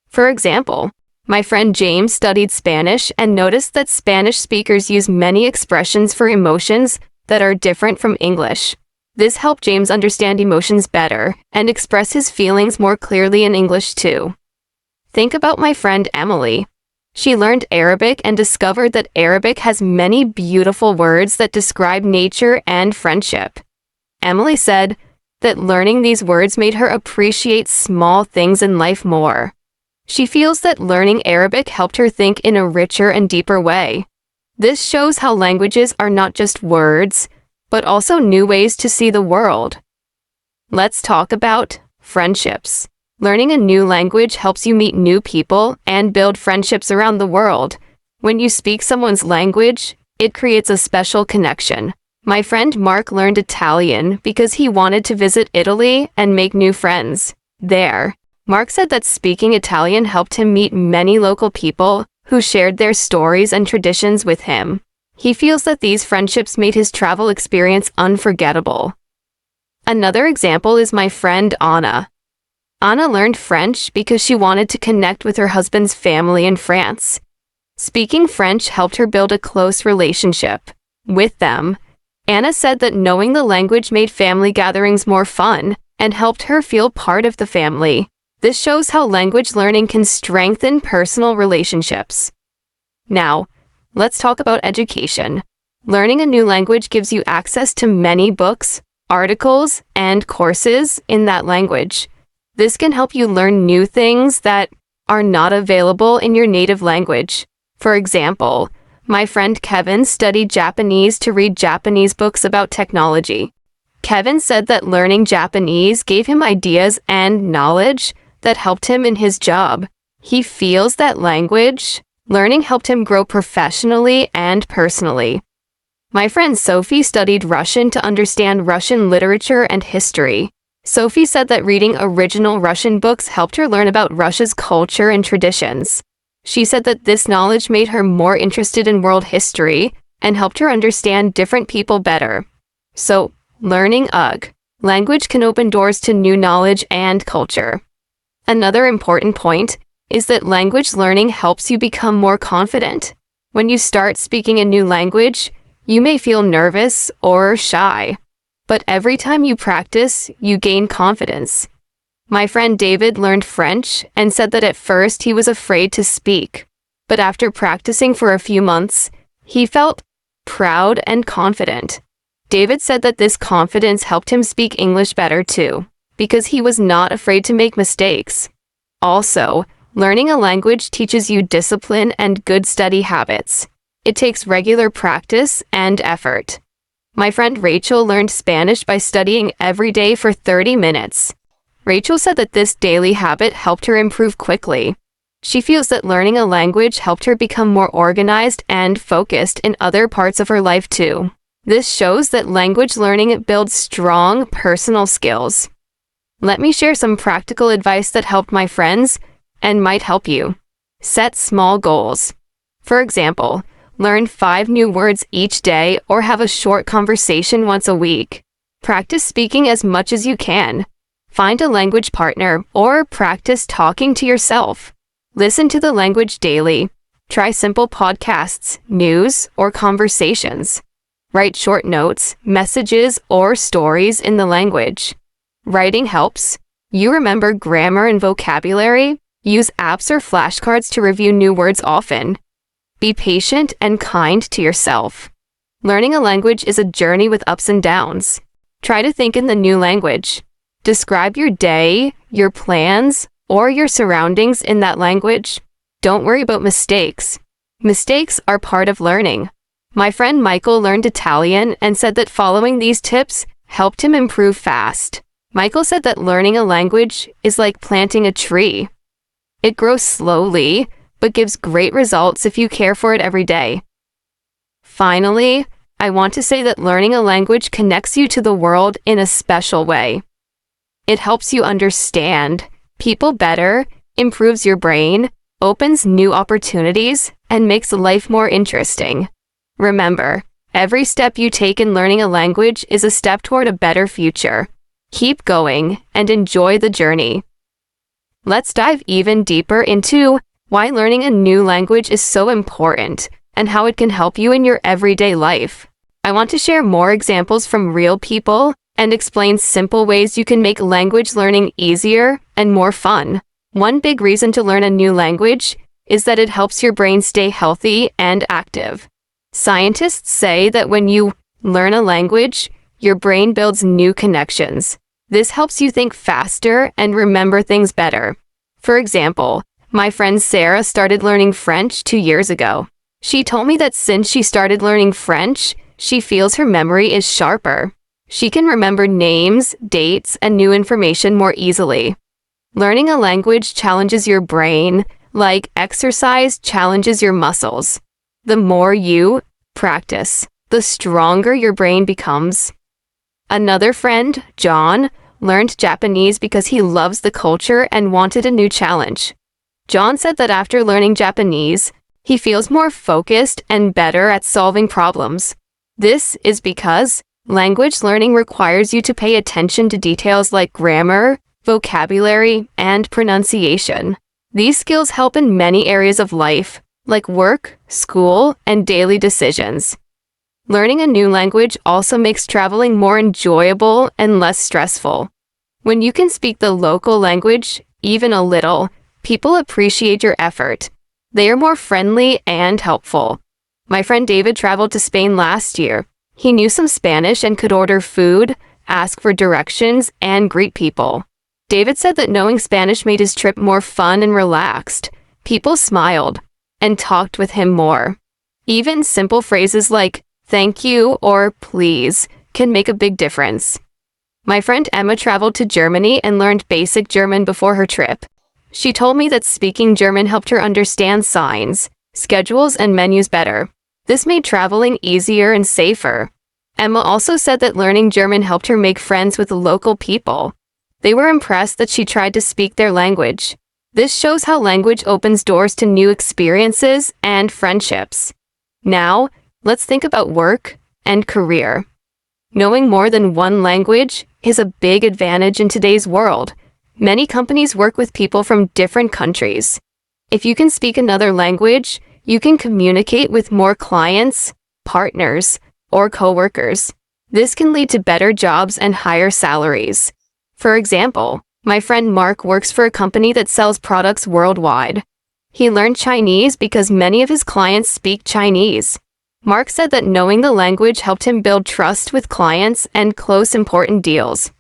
For example, my friend James studied Spanish and noticed that Spanish speakers use many expressions for emotions that are different from English. This helped James understand emotions better and express his feelings more clearly in English too. Think about my friend Emily. She learned Arabic and discovered that Arabic has many beautiful words that describe nature and friendship. Emily said that learning these words made her appreciate small things in life more. She feels that learning Arabic helped her think in a richer and deeper way. This shows how languages are not just words, but also new ways to see the world. Let's talk about friendships. Learning a new language helps you meet new people and build friendships around the world. When you speak someone's language, it creates a special connection. My friend Mark learned Italian because he wanted to visit Italy and make new friends there. Mark said that speaking Italian helped him meet many local people who shared their stories and traditions with him. He feels that these friendships made his travel experience unforgettable. Another example is my friend Anna. Anna learned French because she wanted to connect with her husband's family in France. Speaking French helped her build a close relationship with them. Anna said that knowing the language made family gatherings more fun and helped her feel part of the family. This shows how language learning can strengthen personal relationships. Now, let's talk about education. Learning a new language gives you access to many books, articles, and courses in that language. This can help you learn new things that are not available in your native language. For example, my friend Kevin studied Japanese to read Japanese books about technology. Kevin said that learning Japanese gave him ideas and knowledge that helped him in his job. He feels that language learning helped him grow professionally and personally. My friend Sophie studied Russian to understand Russian literature and history. Sophie said that reading original Russian books helped her learn about Russia's culture and traditions. She said that this knowledge made her more interested in world history and helped her understand different people better. So, learning language can open doors to new knowledge and culture. Another important point is that language learning helps you become more confident. When you start speaking a new language, you may feel nervous or shy. but every time you practice, you gain confidence. My friend David learned French and said that at first he was afraid to speak, but after practicing for a few months, he felt proud and confident. David said that this confidence helped him speak English better too, because he was not afraid to make mistakes. Also, learning a language teaches you discipline and good study habits. It takes regular practice and effort. My friend Rachel learned Spanish by studying every day for 30 minutes. Rachel said that this daily habit helped her improve quickly. She feels that learning a language helped her become more organized and focused in other parts of her life too. This shows that language learning builds strong personal skills. Let me share some practical advice that helped my friends and might help you. Set small goals. For example, learn 5 new words each day or have a short conversation once a week. Practice speaking as much as you can. Find a language partner or practice talking to yourself. Listen to the language daily. Try simple podcasts, news, or conversations. Write short notes, messages, or stories in the language. Writing helps. You remember grammar and vocabulary? Use apps or flashcards to review new words often. Be patient and kind to yourself. Learning a language is a journey with ups and downs. Try to think in the new language. Describe your day, your plans, or your surroundings in that language. Don't worry about mistakes. Mistakes are part of learning. My friend Michael learned Italian and said that following these tips helped him improve fast. Michael said that learning a language is like planting a tree. It grows slowly, but gives great results if you care for it every day. Finally, I want to say that learning a language connects you to the world in a special way. It helps you understand people better, improves your brain, opens new opportunities, and makes life more interesting. Remember, every step you take in learning a language is a step toward a better future. Keep going and enjoy the journey. Let's dive even deeper into why learning a new language is so important and how it can help you in your everyday life. I want to share more examples from real people and explain simple ways you can make language learning easier and more fun. One big reason to learn a new language is that it helps your brain stay healthy and active. Scientists say that when you learn a language, your brain builds new connections. This helps you think faster and remember things better. For example, my friend Sarah started learning French 2 years ago. She told me that since she started learning French, she feels her memory is sharper. She can remember names, dates, and new information more easily. Learning a language challenges your brain, like exercise challenges your muscles. The more you practice, the stronger your brain becomes. Another friend, John, learned Japanese because he loves the culture and wanted a new challenge. John said that after learning Japanese, he feels more focused and better at solving problems. This is because language learning requires you to pay attention to details like grammar, vocabulary, and pronunciation. These skills help in many areas of life, like work, school, and daily decisions. Learning a new language also makes traveling more enjoyable and less stressful. When you can speak the local language, even a little, people appreciate your effort. They are more friendly and helpful. My friend David traveled to Spain last year. He knew some Spanish and could order food, ask for directions, and greet people. David said that knowing Spanish made his trip more fun and relaxed. People smiled and talked with him more. Even simple phrases like thank you or please can make a big difference. My friend Emma traveled to Germany and learned basic German before her trip. She told me that speaking German helped her understand signs, schedules, and menus better. This made traveling easier and safer. Emma also said that learning German helped her make friends with local people. They were impressed that she tried to speak their language. This shows how language opens doors to new experiences and friendships. Now, let's think about work and career. Knowing more than one language is a big advantage in today's world. Many companies work with people from different countries. If you can speak another language, you can communicate with more clients, partners, or coworkers. This can lead to better jobs and higher salaries. For example, my friend Mark works for a company that sells products worldwide. He learned Chinese because many of his clients speak Chinese. Mark said that knowing the language helped him build trust with clients and close important deals.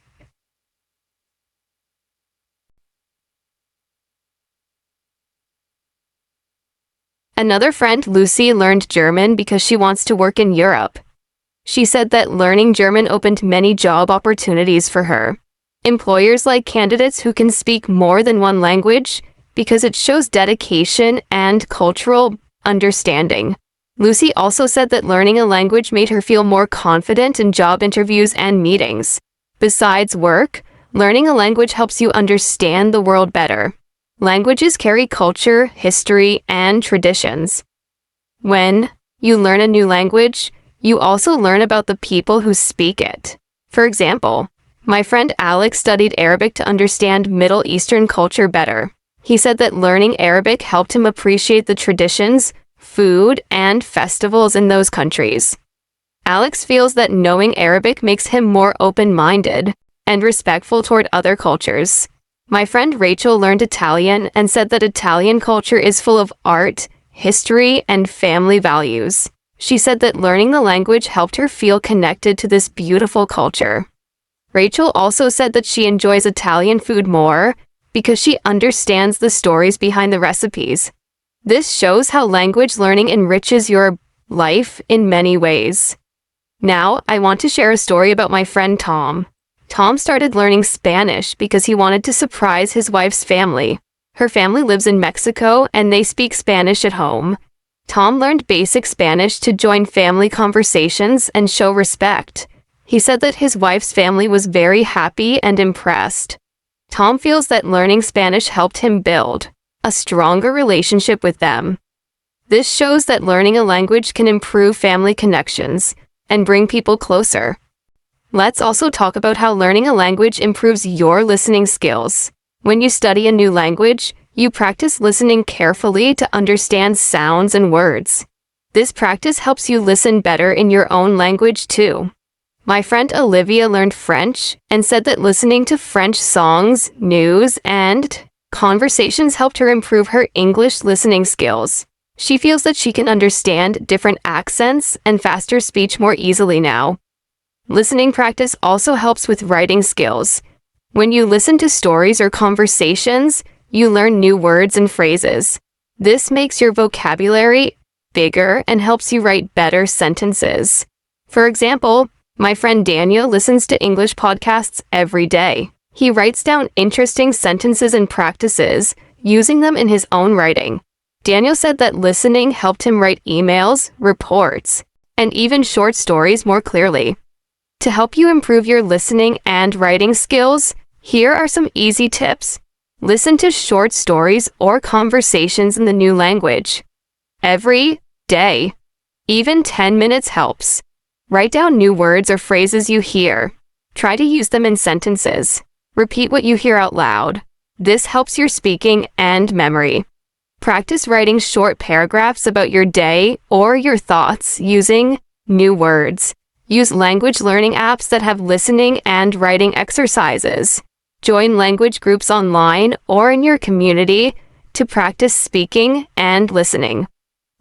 Another friend, Lucy, learned German because she wants to work in Europe. She said that learning German opened many job opportunities for her. Employers like candidates who can speak more than one language because it shows dedication and cultural understanding. Lucy also said that learning a language made her feel more confident in job interviews and meetings. Besides work, learning a language helps you understand the world better. Languages carry culture, history, and traditions. When you learn a new language, you also learn about the people who speak it. For example, my friend Alex studied Arabic to understand Middle Eastern culture better. He said that learning Arabic helped him appreciate the traditions, food, and festivals in those countries. Alex feels that knowing Arabic makes him more open-minded and respectful toward other cultures. My friend Rachel learned Italian and said that Italian culture is full of art, history, and family values. She said that learning the language helped her feel connected to this beautiful culture. Rachel also said that she enjoys Italian food more because she understands the stories behind the recipes. This shows how language learning enriches your life in many ways. Now, I want to share a story about my friend Tom. Tom started learning Spanish because he wanted to surprise his wife's family. Her family lives in Mexico and they speak Spanish at home. Tom learned basic Spanish to join family conversations and show respect. He said that his wife's family was very happy and impressed. Tom feels that learning Spanish helped him build a stronger relationship with them. This shows that learning a language can improve family connections and bring people closer. Let's also talk about how learning a language improves your listening skills. When you study a new language, you practice listening carefully to understand sounds and words. This practice helps you listen better in your own language too. My friend Olivia learned French and said that listening to French songs, news, and conversations helped her improve her English listening skills. She feels that she can understand different accents and faster speech more easily now. Listening practice also helps with writing skills. When you listen to stories or conversations, you learn new words and phrases. This makes your vocabulary bigger and helps you write better sentences. For example, my friend Daniel listens to English podcasts every day. He writes down interesting sentences and practices, using them in his own writing. Daniel said that listening helped him write emails, reports, and even short stories more clearly. To help you improve your listening and writing skills, here are some easy tips. Listen to short stories or conversations in the new language every day. Even 10 minutes helps. Write down new words or phrases you hear. Try to use them in sentences. Repeat what you hear out loud. This helps your speaking and memory. Practice writing short paragraphs about your day or your thoughts using new words. Use language learning apps that have listening and writing exercises. Join language groups online or in your community to practice speaking and listening.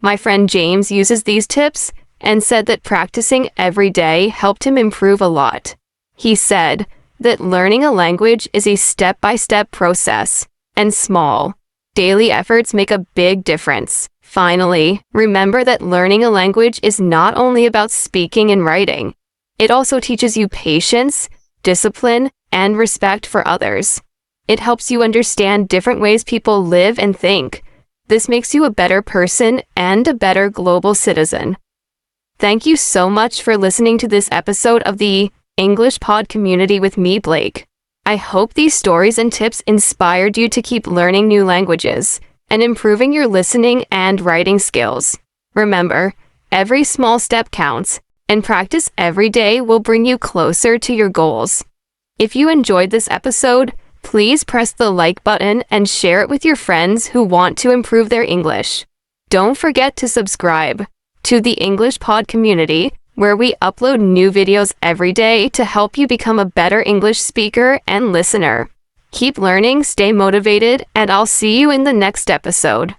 My friend James uses these tips and said that practicing every day helped him improve a lot. He said that learning a language is a step-by-step process, and small, daily efforts make a big difference. Finally, remember that learning a language is not only about speaking and writing. It also teaches you patience, discipline, and respect for others. It helps you understand different ways people live and think. This makes you a better person and a better global citizen. Thank you so much for listening to this episode of the English Pod Community with me, Blake. I hope these stories and tips inspired you to keep learning new languages and improving your listening and writing skills. Remember, every small step counts, and practice every day will bring you closer to your goals. If you enjoyed this episode, please press the like button and share it with your friends who want to improve their English. Don't forget to subscribe to the English Pod Community, where we upload new videos every day to help you become a better English speaker and listener. Keep learning, stay motivated, and I'll see you in the next episode.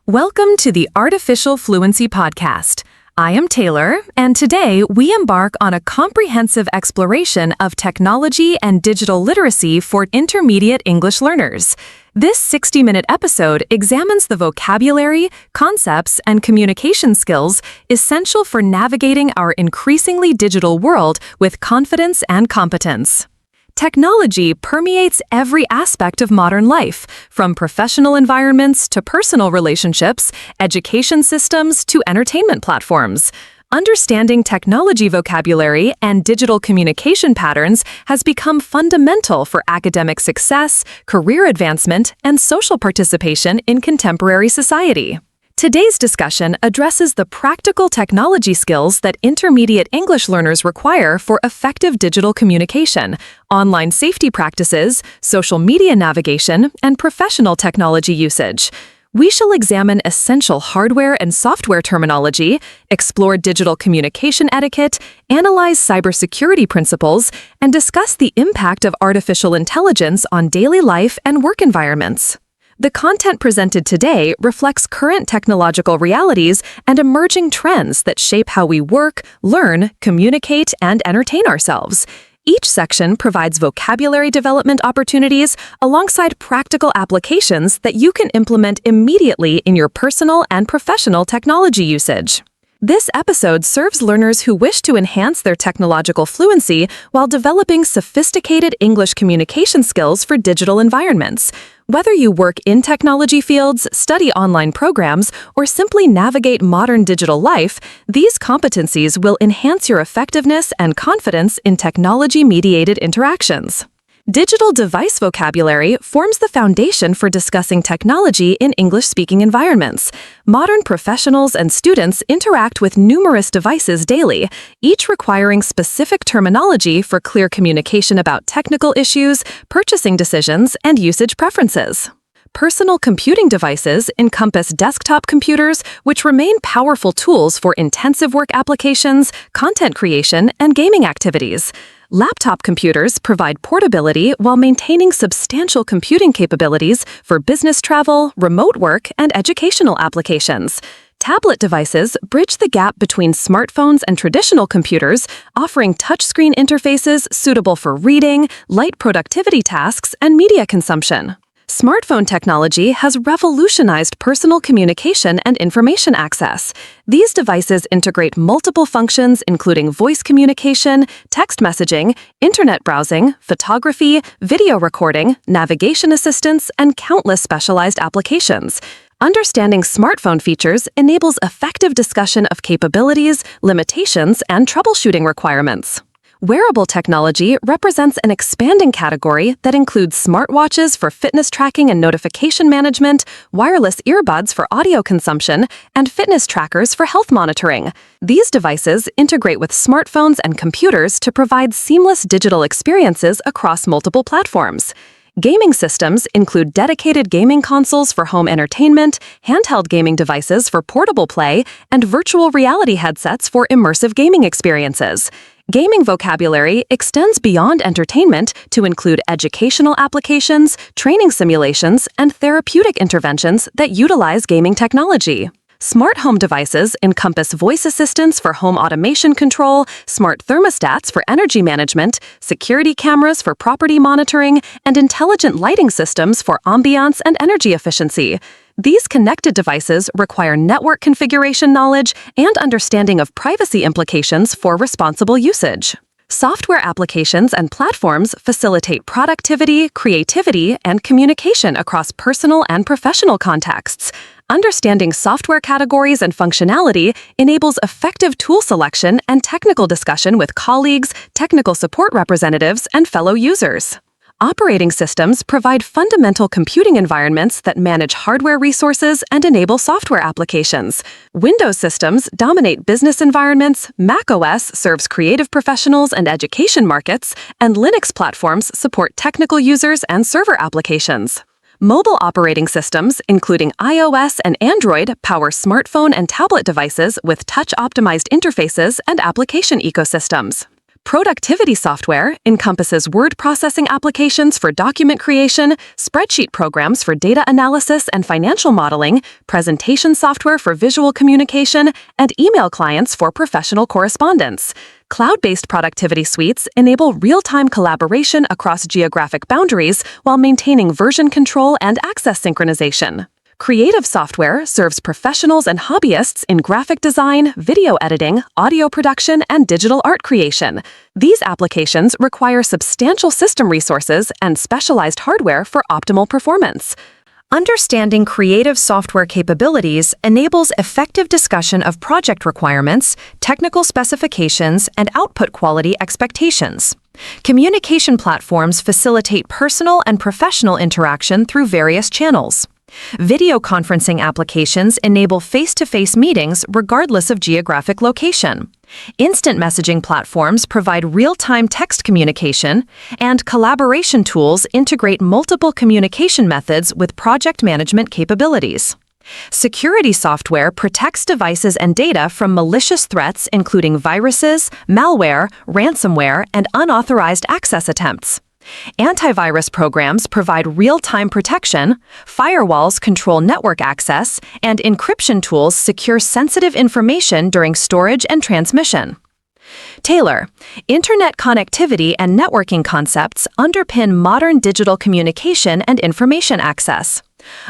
Welcome to the Artificial Fluency Podcast. I am Taylor, and today we embark on a comprehensive exploration of technology and digital literacy for intermediate English learners. This 60-minute episode examines the vocabulary, concepts, and communication skills essential for navigating our increasingly digital world with confidence and competence. Technology permeates every aspect of modern life, from professional environments to personal relationships, education systems to entertainment platforms. Understanding technology vocabulary and digital communication patterns has become fundamental for academic success, career advancement, and social participation in contemporary society. Today's discussion addresses the practical technology skills that intermediate English learners require for effective digital communication, online safety practices, social media navigation, and professional technology usage. We shall examine essential hardware and software terminology, explore digital communication etiquette, analyze cybersecurity principles, and discuss the impact of artificial intelligence on daily life and work environments. The content presented today reflects current technological realities and emerging trends that shape how we work, learn, communicate, and entertain ourselves. Each section provides vocabulary development opportunities alongside practical applications that you can implement immediately in your personal and professional technology usage. This episode serves learners who wish to enhance their technological fluency while developing sophisticated English communication skills for digital environments. Whether you work in technology fields, study online programs, or simply navigate modern digital life, these competencies will enhance your effectiveness and confidence in technology-mediated interactions. Digital device vocabulary forms the foundation for discussing technology in English-speaking environments. Modern professionals and students interact with numerous devices daily, each requiring specific terminology for clear communication about technical issues, purchasing decisions, and usage preferences. Personal computing devices encompass desktop computers, which remain powerful tools for intensive work applications, content creation, and gaming activities. Laptop computers provide portability while maintaining substantial computing capabilities for business travel, remote work, and educational applications. Tablet devices bridge the gap between smartphones and traditional computers, offering touchscreen interfaces suitable for reading, light productivity tasks, and media consumption. Smartphone technology has revolutionized personal communication and information access. These devices integrate multiple functions including voice communication, text messaging, internet browsing, photography, video recording, navigation assistance, and countless specialized applications. Understanding smartphone features enables effective discussion of capabilities, limitations, and troubleshooting requirements. Wearable technology represents an expanding category that includes smartwatches for fitness tracking and notification management, wireless earbuds for audio consumption, and fitness trackers for health monitoring. These devices integrate with smartphones and computers to provide seamless digital experiences across multiple platforms. Gaming systems include dedicated gaming consoles for home entertainment, handheld gaming devices for portable play, and virtual reality headsets for immersive gaming experiences. Gaming vocabulary extends beyond entertainment to include educational applications, training simulations, and therapeutic interventions that utilize gaming technology. Smart home devices encompass voice assistants for home automation control, smart thermostats for energy management, security cameras for property monitoring, and intelligent lighting systems for ambiance and energy efficiency. These connected devices require network configuration knowledge and understanding of privacy implications for responsible usage. Software applications and platforms facilitate productivity, creativity, and communication across personal and professional contexts. Understanding software categories and functionality enables effective tool selection and technical discussion with colleagues, technical support representatives, and fellow users. Operating systems provide fundamental computing environments that manage hardware resources and enable software applications. Windows systems dominate business environments, macOS serves creative professionals and education markets, and Linux platforms support technical users and server applications. Mobile operating systems, including iOS and Android, power smartphone and tablet devices with touch-optimized interfaces and application ecosystems. Productivity software encompasses word processing applications for document creation, spreadsheet programs for data analysis and financial modeling, presentation software for visual communication, and email clients for professional correspondence. Cloud-based productivity suites enable real-time collaboration across geographic boundaries while maintaining version control and access synchronization. Creative software serves professionals and hobbyists in graphic design, video editing, audio production, and digital art creation. These applications require substantial system resources and specialized hardware for optimal performance. Understanding creative software capabilities enables effective discussion of project requirements, technical specifications, and output quality expectations. Communication platforms facilitate personal and professional interaction through various channels. Video conferencing applications enable face-to-face meetings regardless of geographic location. Instant messaging platforms provide real-time text communication, and collaboration tools integrate multiple communication methods with project management capabilities. Security software protects devices and data from malicious threats including viruses, malware, ransomware, and unauthorized access attempts. Antivirus programs provide real-time protection, firewalls control network access, and encryption tools secure sensitive information during storage and transmission. Taylor, Internet connectivity and networking concepts underpin modern digital communication and information access.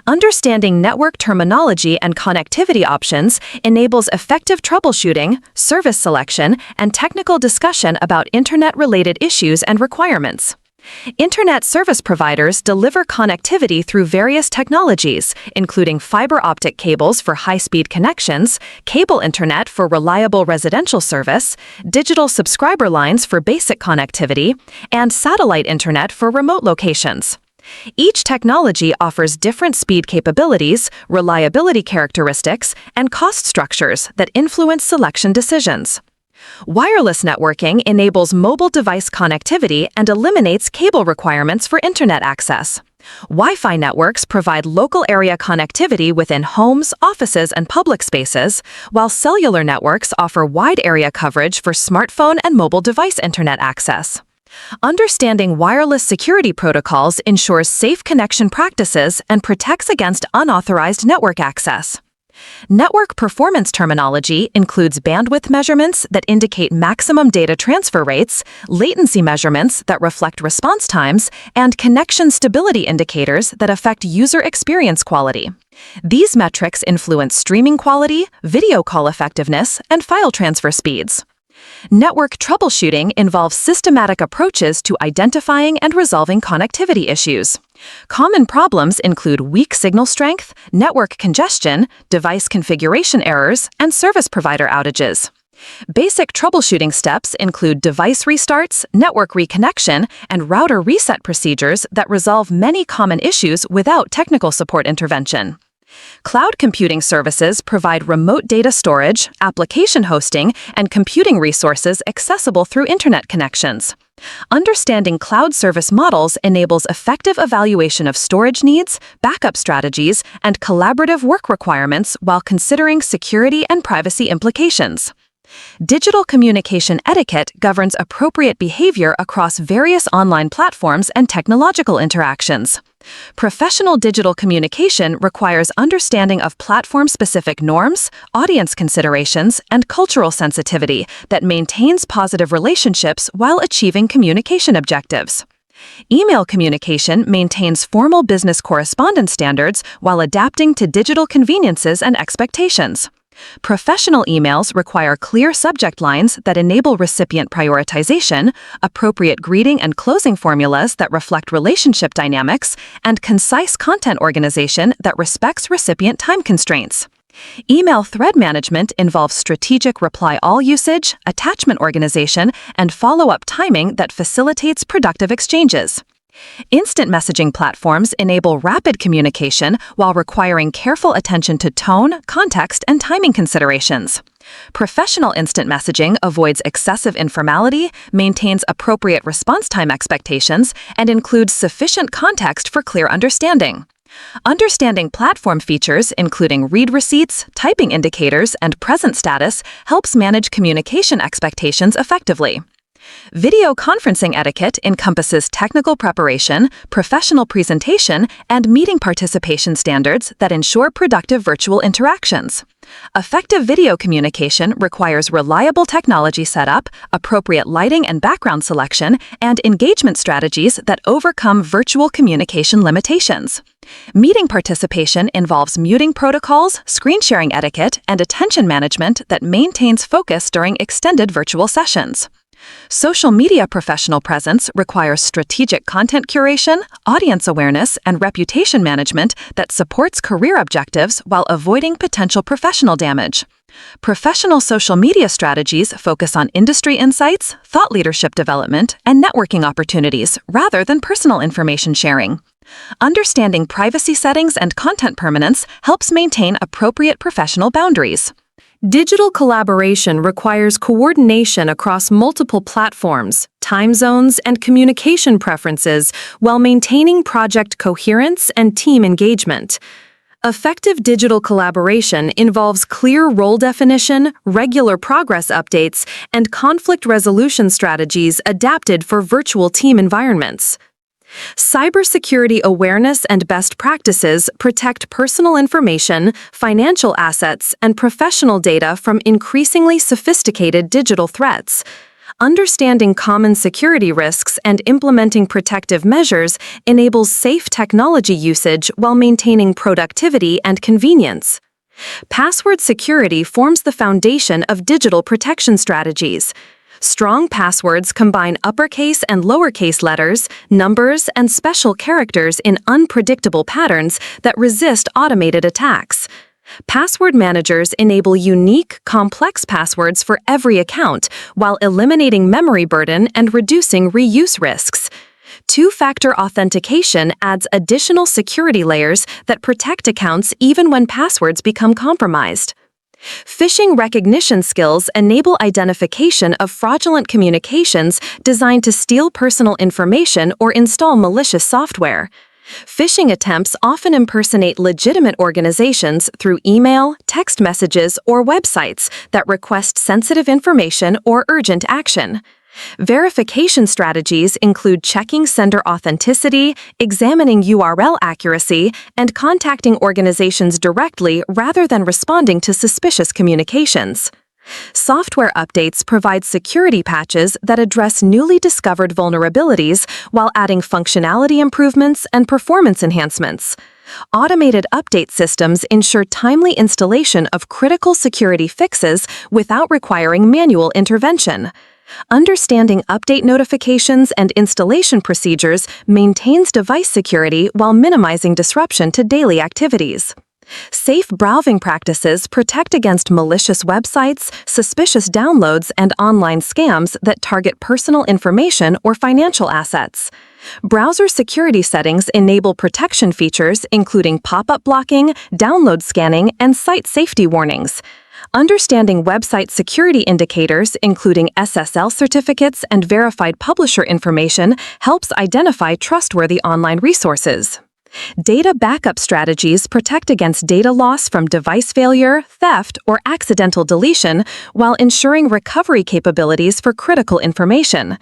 Understanding network terminology and connectivity options enables effective troubleshooting, service selection, and technical discussion about Internet-related issues and requirements. Internet service providers deliver connectivity through various technologies, including fiber optic cables for high-speed connections, cable internet for reliable residential service, digital subscriber lines for basic connectivity, and satellite internet for remote locations. Each technology offers different speed capabilities, reliability characteristics, and cost structures that influence selection decisions. Wireless networking enables mobile device connectivity and eliminates cable requirements for internet access. Wi-Fi networks provide local area connectivity within homes, offices, and public spaces, while cellular networks offer wide area coverage for smartphone and mobile device internet access. Understanding wireless security protocols ensures safe connection practices and protects against unauthorized network access. Network performance terminology includes bandwidth measurements that indicate maximum data transfer rates, latency measurements that reflect response times, and connection stability indicators that affect user experience quality. These metrics influence streaming quality, video call effectiveness, and file transfer speeds. Network troubleshooting involves systematic approaches to identifying and resolving connectivity issues. Common problems include weak signal strength, network congestion, device configuration errors, and service provider outages. Basic troubleshooting steps include device restarts, network reconnection, and router reset procedures that resolve many common issues without technical support intervention. Cloud computing services provide remote data storage, application hosting, and computing resources accessible through internet connections. Understanding cloud service models enables effective evaluation of storage needs, backup strategies, and collaborative work requirements while considering security and privacy implications. Digital communication etiquette governs appropriate behavior across various online platforms and technological interactions. Professional digital communication requires understanding of platform-specific norms, audience considerations, and cultural sensitivity that maintains positive relationships while achieving communication objectives. Email communication maintains formal business correspondence standards while adapting to digital conveniences and expectations. Professional emails require clear subject lines that enable recipient prioritization, appropriate greeting and closing formulas that reflect relationship dynamics, and concise content organization that respects recipient time constraints. Email thread management involves strategic reply-all usage, attachment organization, and follow-up timing that facilitates productive exchanges. Instant messaging platforms enable rapid communication while requiring careful attention to tone, context, and timing considerations. Professional instant messaging avoids excessive informality, maintains appropriate response time expectations, and includes sufficient context for clear understanding. Understanding platform features, including read receipts, typing indicators, and present status, helps manage communication expectations effectively. Video conferencing etiquette encompasses technical preparation, professional presentation, and meeting participation standards that ensure productive virtual interactions. Effective video communication requires reliable technology setup, appropriate lighting and background selection, and engagement strategies that overcome virtual communication limitations. Meeting participation involves muting protocols, screen sharing etiquette, and attention management that maintains focus during extended virtual sessions. Social media professional presence requires strategic content curation, audience awareness, and reputation management that supports career objectives while avoiding potential professional damage. Professional social media strategies focus on industry insights, thought leadership development, and networking opportunities rather than personal information sharing. Understanding privacy settings and content permanence helps maintain appropriate professional boundaries. Digital collaboration requires coordination across multiple platforms, time zones, and communication preferences while maintaining project coherence and team engagement. Effective digital collaboration involves clear role definition, regular progress updates, and conflict resolution strategies adapted for virtual team environments. Cybersecurity awareness and best practices protect personal information, financial assets, and professional data from increasingly sophisticated digital threats. Understanding common security risks and implementing protective measures enables safe technology usage while maintaining productivity and convenience. Password security forms the foundation of digital protection strategies. Strong passwords combine uppercase and lowercase letters, numbers, and special characters in unpredictable patterns that resist automated attacks. Password managers enable unique, complex passwords for every account while eliminating memory burden and reducing reuse risks. Two-factor authentication adds additional security layers that protect accounts even when passwords become compromised. Phishing recognition skills enable identification of fraudulent communications designed to steal personal information or install malicious software. Phishing attempts often impersonate legitimate organizations through email, text messages, or websites that request sensitive information or urgent action. Verification strategies include checking sender authenticity, examining URL accuracy, and contacting organizations directly rather than responding to suspicious communications. Software updates provide security patches that address newly discovered vulnerabilities while adding functionality improvements and performance enhancements. Automated update systems ensure timely installation of critical security fixes without requiring manual intervention. Understanding update notifications and installation procedures maintains device security while minimizing disruption to daily activities. Safe browsing practices protect against malicious websites, suspicious downloads, and online scams that target personal information or financial assets. Browser security settings enable protection features including pop-up blocking, download scanning, and site safety warnings. Understanding website security indicators, including SSL certificates and verified publisher information, helps identify trustworthy online resources. Data backup strategies protect against data loss from device failure, theft, or accidental deletion, while ensuring recovery capabilities for critical information.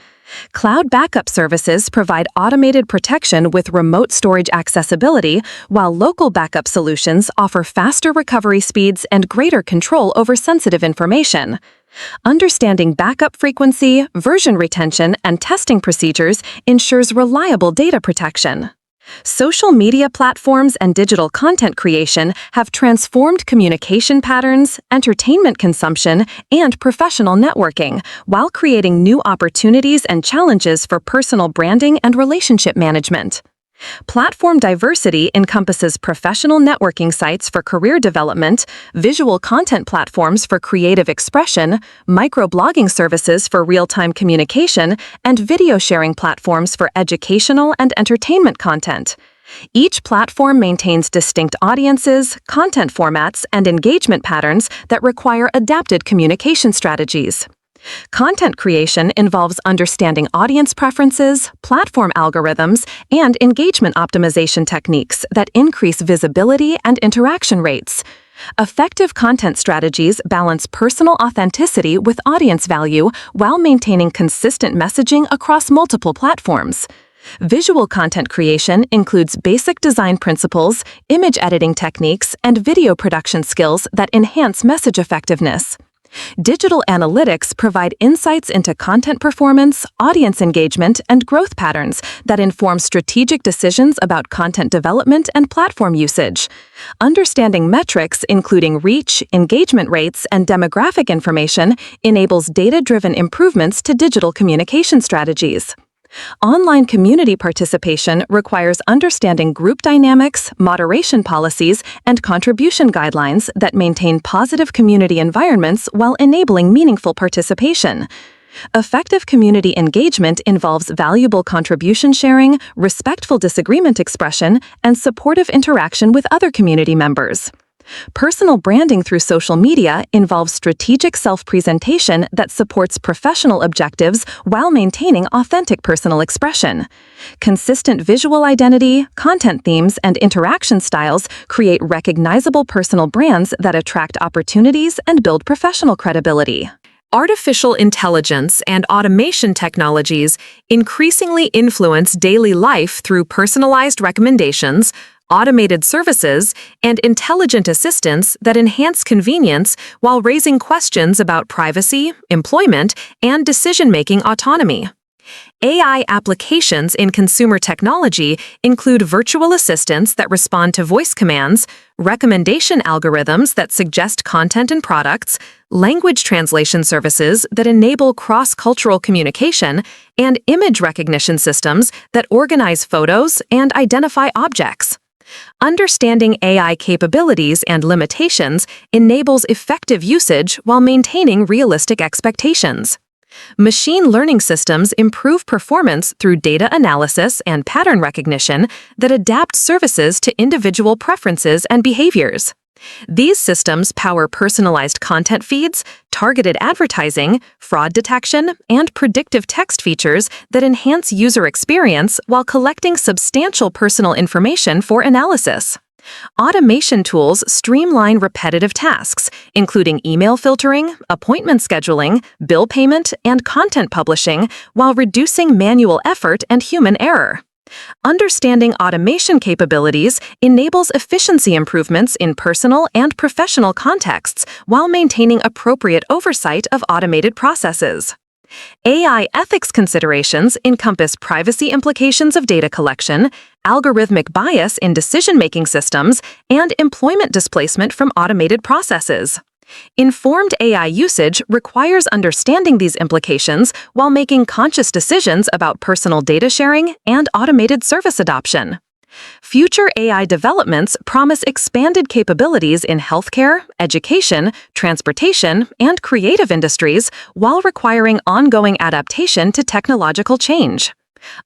Cloud backup services provide automated protection with remote storage accessibility, while local backup solutions offer faster recovery speeds and greater control over sensitive information. Understanding backup frequency, version retention, and testing procedures ensures reliable data protection. Social media platforms and digital content creation have transformed communication patterns, entertainment consumption, and professional networking, while creating new opportunities and challenges for personal branding and relationship management. Platform diversity encompasses professional networking sites for career development, visual content platforms for creative expression, microblogging services for real-time communication, and video sharing platforms for educational and entertainment content. Each platform maintains distinct audiences, content formats, and engagement patterns that require adapted communication strategies. Content creation involves understanding audience preferences, platform algorithms, and engagement optimization techniques that increase visibility and interaction rates. Effective content strategies balance personal authenticity with audience value while maintaining consistent messaging across multiple platforms. Visual content creation includes basic design principles, image editing techniques, and video production skills that enhance message effectiveness. Digital analytics provide insights into content performance, audience engagement, and growth patterns that inform strategic decisions about content development and platform usage. Understanding metrics, including reach, engagement rates, and demographic information, enables data-driven improvements to digital communication strategies. Online community participation requires understanding group dynamics, moderation policies, and contribution guidelines that maintain positive community environments while enabling meaningful participation. Effective community engagement involves valuable contribution sharing, respectful disagreement expression, and supportive interaction with other community members. Personal branding through social media involves strategic self-presentation that supports professional objectives while maintaining authentic personal expression. Consistent visual identity, content themes, and interaction styles create recognizable personal brands that attract opportunities and build professional credibility. Artificial intelligence and automation technologies increasingly influence daily life through personalized recommendations, automated services, and intelligent assistants that enhance convenience while raising questions about privacy, employment, and decision-making autonomy. AI applications in consumer technology include virtual assistants that respond to voice commands, recommendation algorithms that suggest content and products, language translation services that enable cross-cultural communication, and image recognition systems that organize photos and identify objects. Understanding AI capabilities and limitations enables effective usage while maintaining realistic expectations. Machine learning systems improve performance through data analysis and pattern recognition that adapt services to individual preferences and behaviors. These systems power personalized content feeds, targeted advertising, fraud detection, and predictive text features that enhance user experience while collecting substantial personal information for analysis. Automation tools streamline repetitive tasks, including email filtering, appointment scheduling, bill payment, and content publishing, while reducing manual effort and human error. Understanding automation capabilities enables efficiency improvements in personal and professional contexts while maintaining appropriate oversight of automated processes. AI ethics considerations encompass privacy implications of data collection, algorithmic bias in decision-making systems, and employment displacement from automated processes. Informed AI usage requires understanding these implications while making conscious decisions about personal data sharing and automated service adoption. Future AI developments promise expanded capabilities in healthcare, education, transportation, and creative industries while requiring ongoing adaptation to technological change.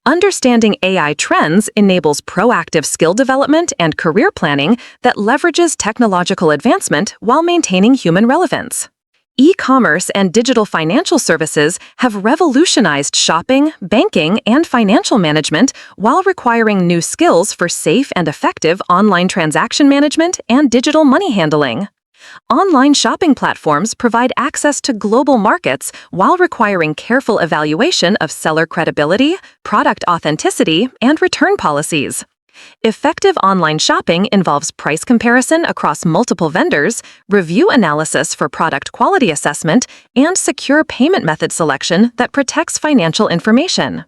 Understanding AI trends enables proactive skill development and career planning that leverages technological advancement while maintaining human relevance. E-commerce and digital financial services have revolutionized shopping, banking, and financial management while requiring new skills for safe and effective online transaction management and digital money handling. Online shopping platforms provide access to global markets while requiring careful evaluation of seller credibility, product authenticity, and return policies. Effective online shopping involves price comparison across multiple vendors, review analysis for product quality assessment, and secure payment method selection that protects financial information.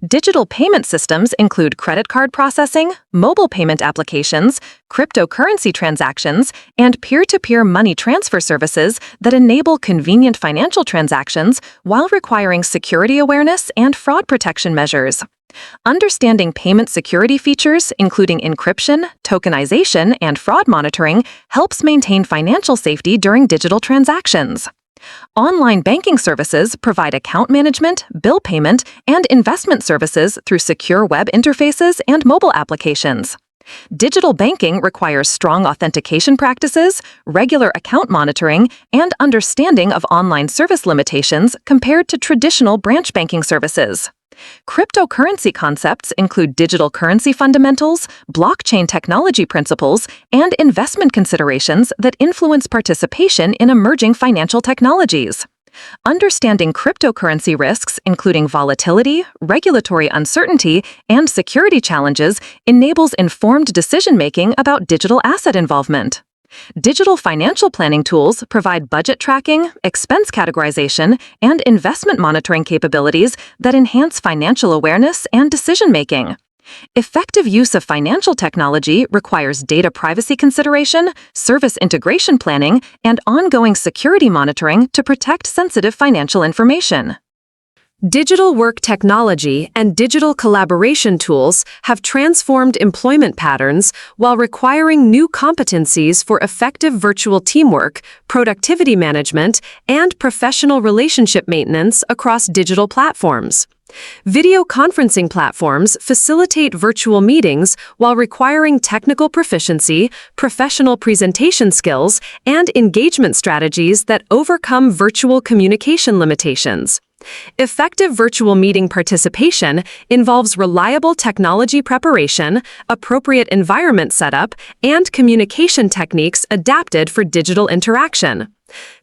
Digital payment systems include credit card processing, mobile payment applications, cryptocurrency transactions, and peer-to-peer money transfer services that enable convenient financial transactions while requiring security awareness and fraud protection measures. Understanding payment security features, including encryption, tokenization, and fraud monitoring, helps maintain financial safety during digital transactions. Online banking services provide account management, bill payment, and investment services through secure web interfaces and mobile applications. Digital banking requires strong authentication practices, regular account monitoring, and understanding of online service limitations compared to traditional branch banking services. Cryptocurrency concepts include digital currency fundamentals, blockchain technology principles, and investment considerations that influence participation in emerging financial technologies. Understanding cryptocurrency risks, including volatility, regulatory uncertainty, and security challenges, enables informed decision-making about digital asset involvement. Digital financial planning tools provide budget tracking, expense categorization, and investment monitoring capabilities that enhance financial awareness and decision-making. Effective use of financial technology requires data privacy consideration, service integration planning, and ongoing security monitoring to protect sensitive financial information. Digital work technology and digital collaboration tools have transformed employment patterns while requiring new competencies for effective virtual teamwork, productivity management, and professional relationship maintenance across digital platforms. Video conferencing platforms facilitate virtual meetings while requiring technical proficiency, professional presentation skills, and engagement strategies that overcome virtual communication limitations. Effective virtual meeting participation involves reliable technology preparation, appropriate environment setup, and communication techniques adapted for digital interaction.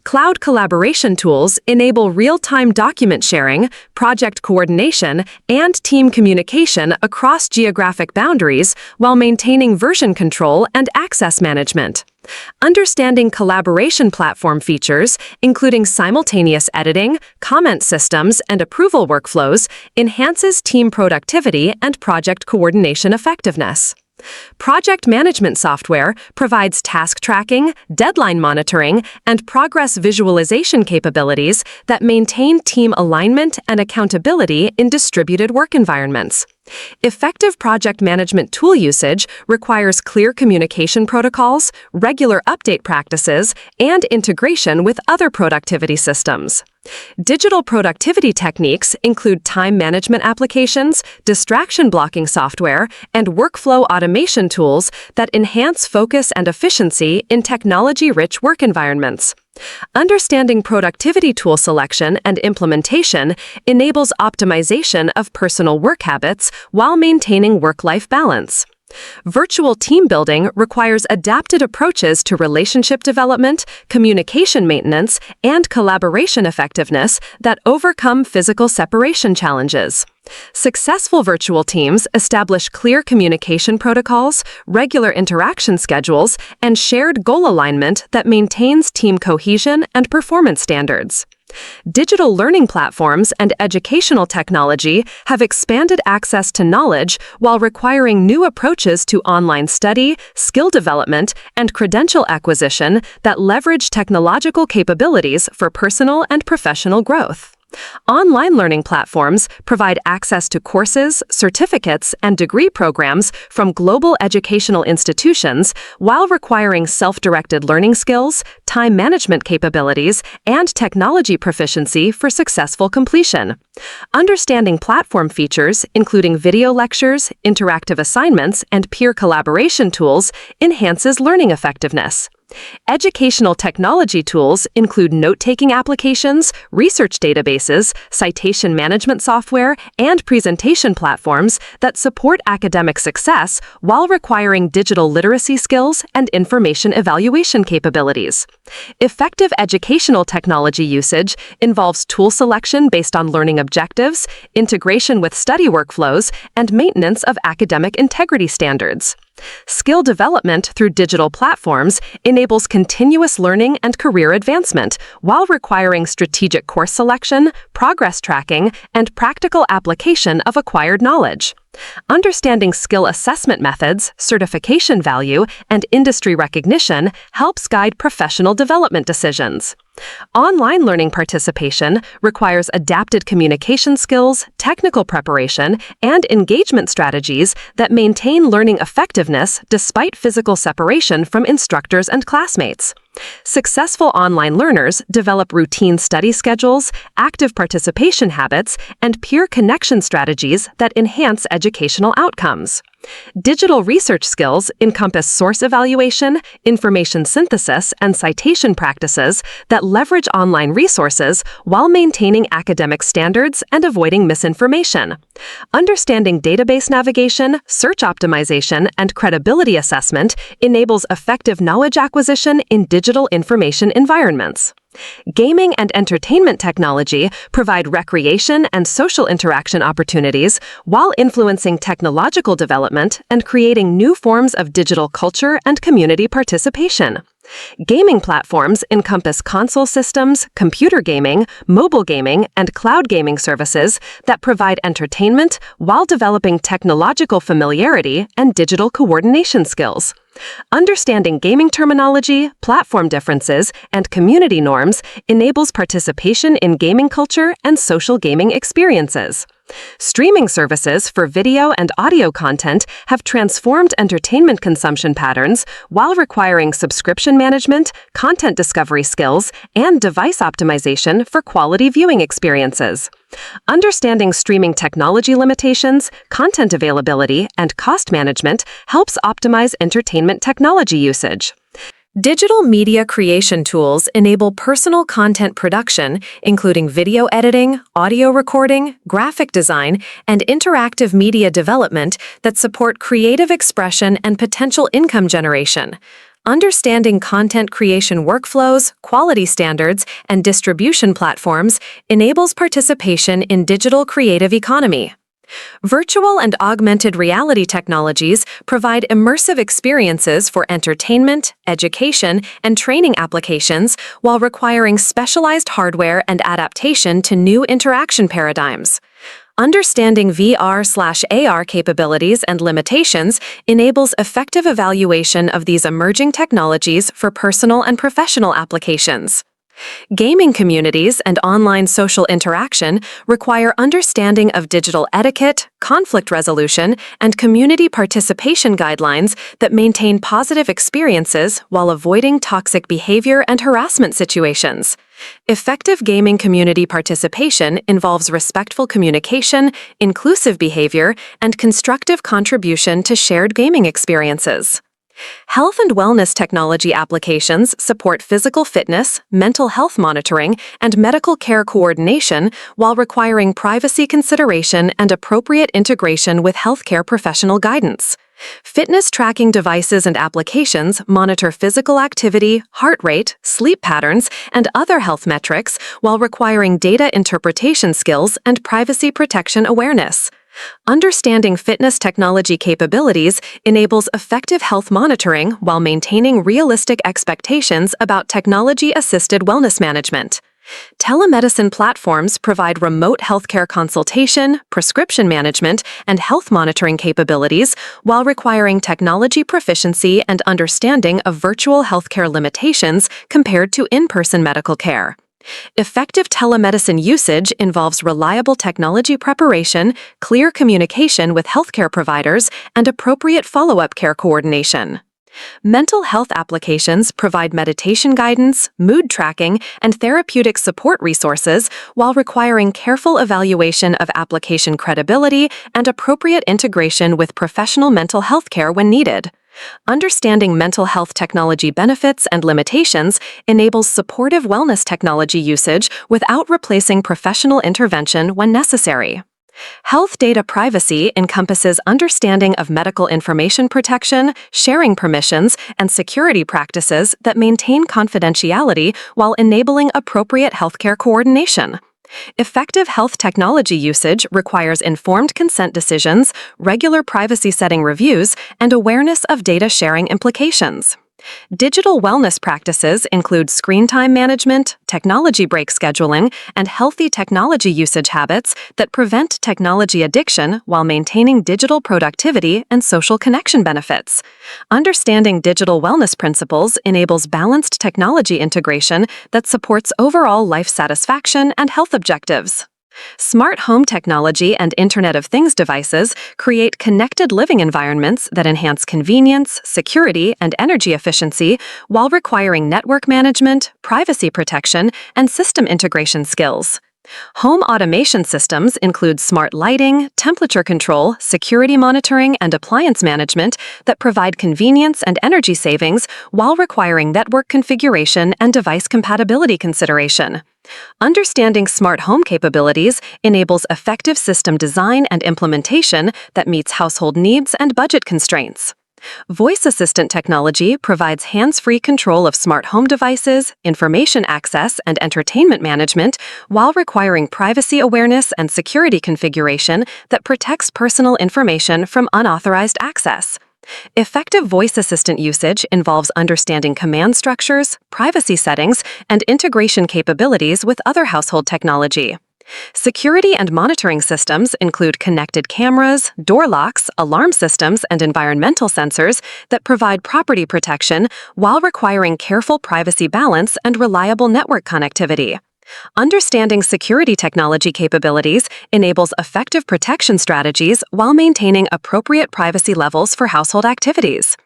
Cloud collaboration tools enable real-time document sharing, project coordination, and team communication across geographic boundaries while maintaining version control and access management. Understanding collaboration platform features, including simultaneous editing, comment systems, and approval workflows, enhances team productivity and project coordination effectiveness. Project management software provides task tracking, deadline monitoring, and progress visualization capabilities that maintain team alignment and accountability in distributed work environments. Effective project management tool usage requires clear communication protocols, regular update practices, and integration with other productivity systems. Digital productivity techniques include time management applications, distraction blocking software, and workflow automation tools that enhance focus and efficiency in technology-rich work environments. Understanding productivity tool selection and implementation enables optimization of personal work habits while maintaining work-life balance. Virtual team building requires adapted approaches to relationship development, communication maintenance, and collaboration effectiveness that overcome physical separation challenges. Successful virtual teams establish clear communication protocols, regular interaction schedules, and shared goal alignment that maintains team cohesion and performance standards. Digital learning platforms and educational technology have expanded access to knowledge while requiring new approaches to online study, skill development, and credential acquisition that leverage technological capabilities for personal and professional growth. Online learning platforms provide access to courses, certificates, and degree programs from global educational institutions while requiring self-directed learning skills, time management capabilities, and technology proficiency for successful completion. Understanding platform features, including video lectures, interactive assignments, and peer collaboration tools, enhances learning effectiveness. Educational technology tools include note-taking applications, research databases, citation management software, and presentation platforms that support academic success while requiring digital literacy skills and information evaluation capabilities. Effective educational technology usage involves tool selection based on learning objectives, integration with study workflows, and maintenance of academic integrity standards. Skill development through digital platforms enables continuous learning and career advancement while requiring strategic course selection, progress tracking, and practical application of acquired knowledge. Understanding skill assessment methods, certification value, and industry recognition helps guide professional development decisions. Online learning participation requires adapted communication skills, technical preparation, and engagement strategies that maintain learning effectiveness despite physical separation from instructors and classmates. Successful online learners develop routine study schedules, active participation habits, and peer connection strategies that enhance educational outcomes. Digital research skills encompass source evaluation, information synthesis, and citation practices that leverage online resources while maintaining academic standards and avoiding misinformation. Understanding database navigation, search optimization, and credibility assessment enables effective knowledge acquisition in digital information environments. Gaming and entertainment technology provide recreation and social interaction opportunities while influencing technological development and creating new forms of digital culture and community participation. Gaming platforms encompass console systems, computer gaming, mobile gaming, and cloud gaming services that provide entertainment while developing technological familiarity and digital coordination skills. Understanding gaming terminology, platform differences, and community norms enables participation in gaming culture and social gaming experiences. Streaming services for video and audio content have transformed entertainment consumption patterns while requiring subscription management, content discovery skills, and device optimization for quality viewing experiences. Understanding streaming technology limitations, content availability, and cost management helps optimize entertainment technology usage. Digital media creation tools enable personal content production, including video editing, audio recording, graphic design, and interactive media development that support creative expression and potential income generation. Understanding content creation workflows, quality standards, and distribution platforms enables participation in digital creative economy. Virtual and augmented reality technologies provide immersive experiences for entertainment, education, and training applications while requiring specialized hardware and adaptation to new interaction paradigms. Understanding VR/AR capabilities and limitations enables effective evaluation of these emerging technologies for personal and professional applications. Gaming communities and online social interaction require understanding of digital etiquette, conflict resolution, and community participation guidelines that maintain positive experiences while avoiding toxic behavior and harassment situations. Effective gaming community participation involves respectful communication, inclusive behavior, and constructive contribution to shared gaming experiences. Health and wellness technology applications support physical fitness, mental health monitoring, and medical care coordination while requiring privacy consideration and appropriate integration with healthcare professional guidance. Fitness tracking devices and applications monitor physical activity, heart rate, sleep patterns, and other health metrics while requiring data interpretation skills and privacy protection awareness. Understanding fitness technology capabilities enables effective health monitoring while maintaining realistic expectations about technology-assisted wellness management. Telemedicine platforms provide remote healthcare consultation, prescription management, and health monitoring capabilities while requiring technology proficiency and understanding of virtual healthcare limitations compared to in-person medical care. Effective telemedicine usage involves reliable technology preparation, clear communication with healthcare providers, and appropriate follow-up care coordination. Mental health applications provide meditation guidance, mood tracking, and therapeutic support resources while requiring careful evaluation of application credibility and appropriate integration with professional mental health care when needed. Understanding mental health technology benefits and limitations enables supportive wellness technology usage without replacing professional intervention when necessary. Health data privacy encompasses understanding of medical information protection, sharing permissions, and security practices that maintain confidentiality while enabling appropriate healthcare coordination. Effective health technology usage requires informed consent decisions, regular privacy setting reviews, and awareness of data sharing implications. Digital wellness practices include screen time management, technology break scheduling, and healthy technology usage habits that prevent technology addiction while maintaining digital productivity and social connection benefits. Understanding digital wellness principles enables balanced technology integration that supports overall life satisfaction and health objectives. Smart home technology and Internet of Things devices create connected living environments that enhance convenience, security, and energy efficiency while requiring network management, privacy protection, and system integration skills. Home automation systems include smart lighting, temperature control, security monitoring, and appliance management that provide convenience and energy savings while requiring network configuration and device compatibility consideration. Understanding smart home capabilities enables effective system design and implementation that meets household needs and budget constraints. Voice assistant technology provides hands-free control of smart home devices, information access, and entertainment management while requiring privacy awareness and security configuration that protects personal information from unauthorized access. Effective voice assistant usage involves understanding command structures, privacy settings, and integration capabilities with other household technology. Security and monitoring systems include connected cameras, door locks, alarm systems, and environmental sensors that provide property protection while requiring careful privacy balance and reliable network connectivity. Understanding security technology capabilities enables effective protection strategies while maintaining appropriate privacy levels for household activities.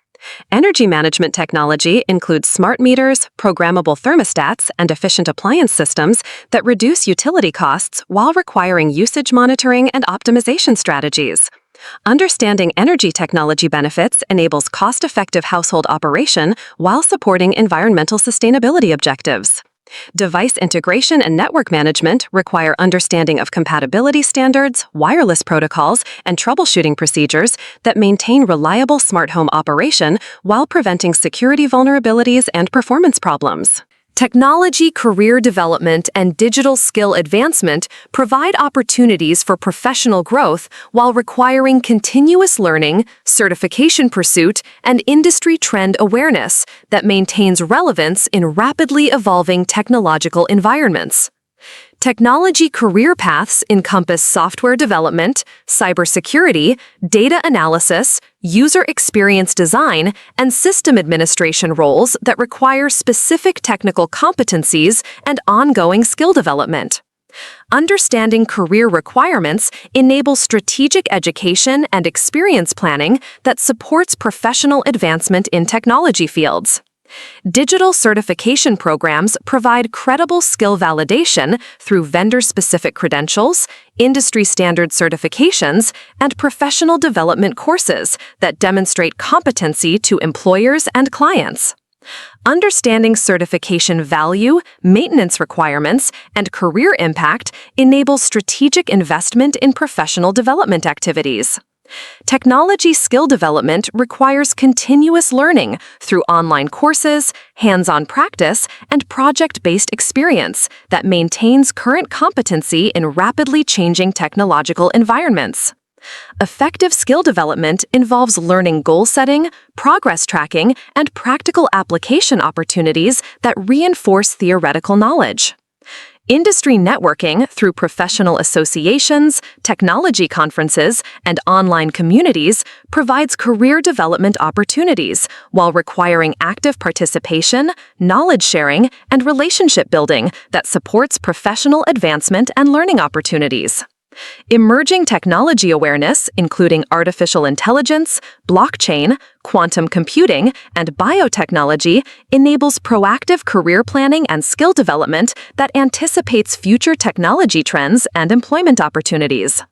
Energy management technology includes smart meters, programmable thermostats, and efficient appliance systems that reduce utility costs while requiring usage monitoring and optimization strategies. Understanding energy technology benefits enables cost-effective household operation while supporting environmental sustainability objectives. Device integration and network management require understanding of compatibility standards, wireless protocols, and troubleshooting procedures that maintain reliable smart home operation while preventing security vulnerabilities and performance problems. Technology career development and digital skill advancement provide opportunities for professional growth while requiring continuous learning, certification pursuit, and industry trend awareness that maintains relevance in rapidly evolving technological environments. Technology career paths encompass software development, cybersecurity, data analysis, user experience design, and system administration roles that require specific technical competencies and ongoing skill development. Understanding career requirements enables strategic education and experience planning that supports professional advancement in technology fields. Digital certification programs provide credible skill validation through vendor-specific credentials, industry-standard certifications, and professional development courses that demonstrate competency to employers and clients. Understanding certification value, maintenance requirements, and career impact enables strategic investment in professional development activities. Technology skill development requires continuous learning through online courses, hands-on practice, and project-based experience that maintains current competency in rapidly changing technological environments. Effective skill development involves learning goal setting, progress tracking, and practical application opportunities that reinforce theoretical knowledge. Industry networking through professional associations, technology conferences, and online communities provides career development opportunities while requiring active participation, knowledge sharing, and relationship building that supports professional advancement and learning opportunities. Emerging technology awareness, including artificial intelligence, blockchain, quantum computing, and biotechnology, enables proactive career planning and skill development that anticipates future technology trends and employment opportunities.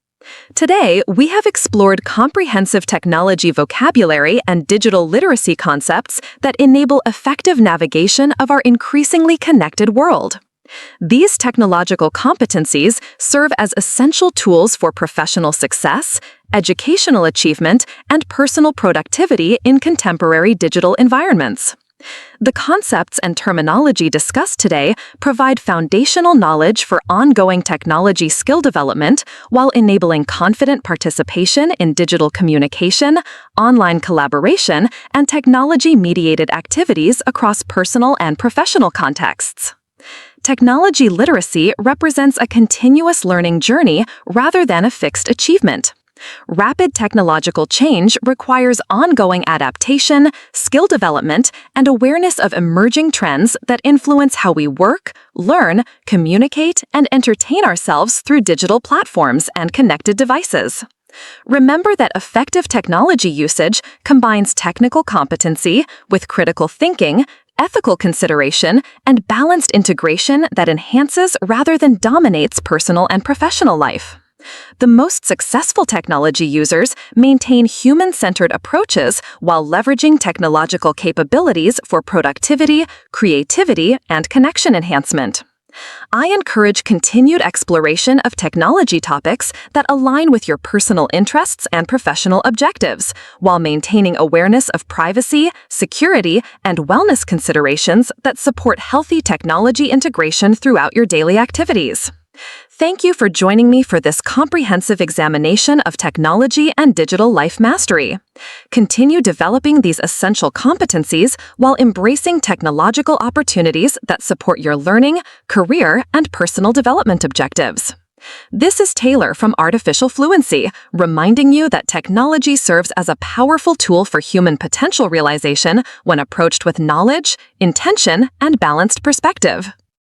Today, we have explored comprehensive technology vocabulary and digital literacy concepts that enable effective navigation of our increasingly connected world. These technological competencies serve as essential tools for professional success, educational achievement, and personal productivity in contemporary digital environments. The concepts and terminology discussed today provide foundational knowledge for ongoing technology skill development while enabling confident participation in digital communication, online collaboration, and technology-mediated activities across personal and professional contexts. Technology literacy represents a continuous learning journey rather than a fixed achievement. Rapid technological change requires ongoing adaptation, skill development, and awareness of emerging trends that influence how we work, learn, communicate, and entertain ourselves through digital platforms and connected devices. Remember that effective technology usage combines technical competency with critical thinking, ethical consideration, and balanced integration that enhances rather than dominates personal and professional life. The most successful technology users maintain human-centered approaches while leveraging technological capabilities for productivity, creativity, and connection enhancement. I encourage continued exploration of technology topics that align with your personal interests and professional objectives, while maintaining awareness of privacy, security, and wellness considerations that support healthy technology integration throughout your daily activities. Thank you for joining me for this comprehensive examination of technology and digital life mastery. Continue developing these essential competencies while embracing technological opportunities that support your learning, career, and personal development objectives. This is Taylor from Artificial Fluency, reminding you that technology serves as a powerful tool for human potential realization when approached with knowledge, intention, and balanced perspective.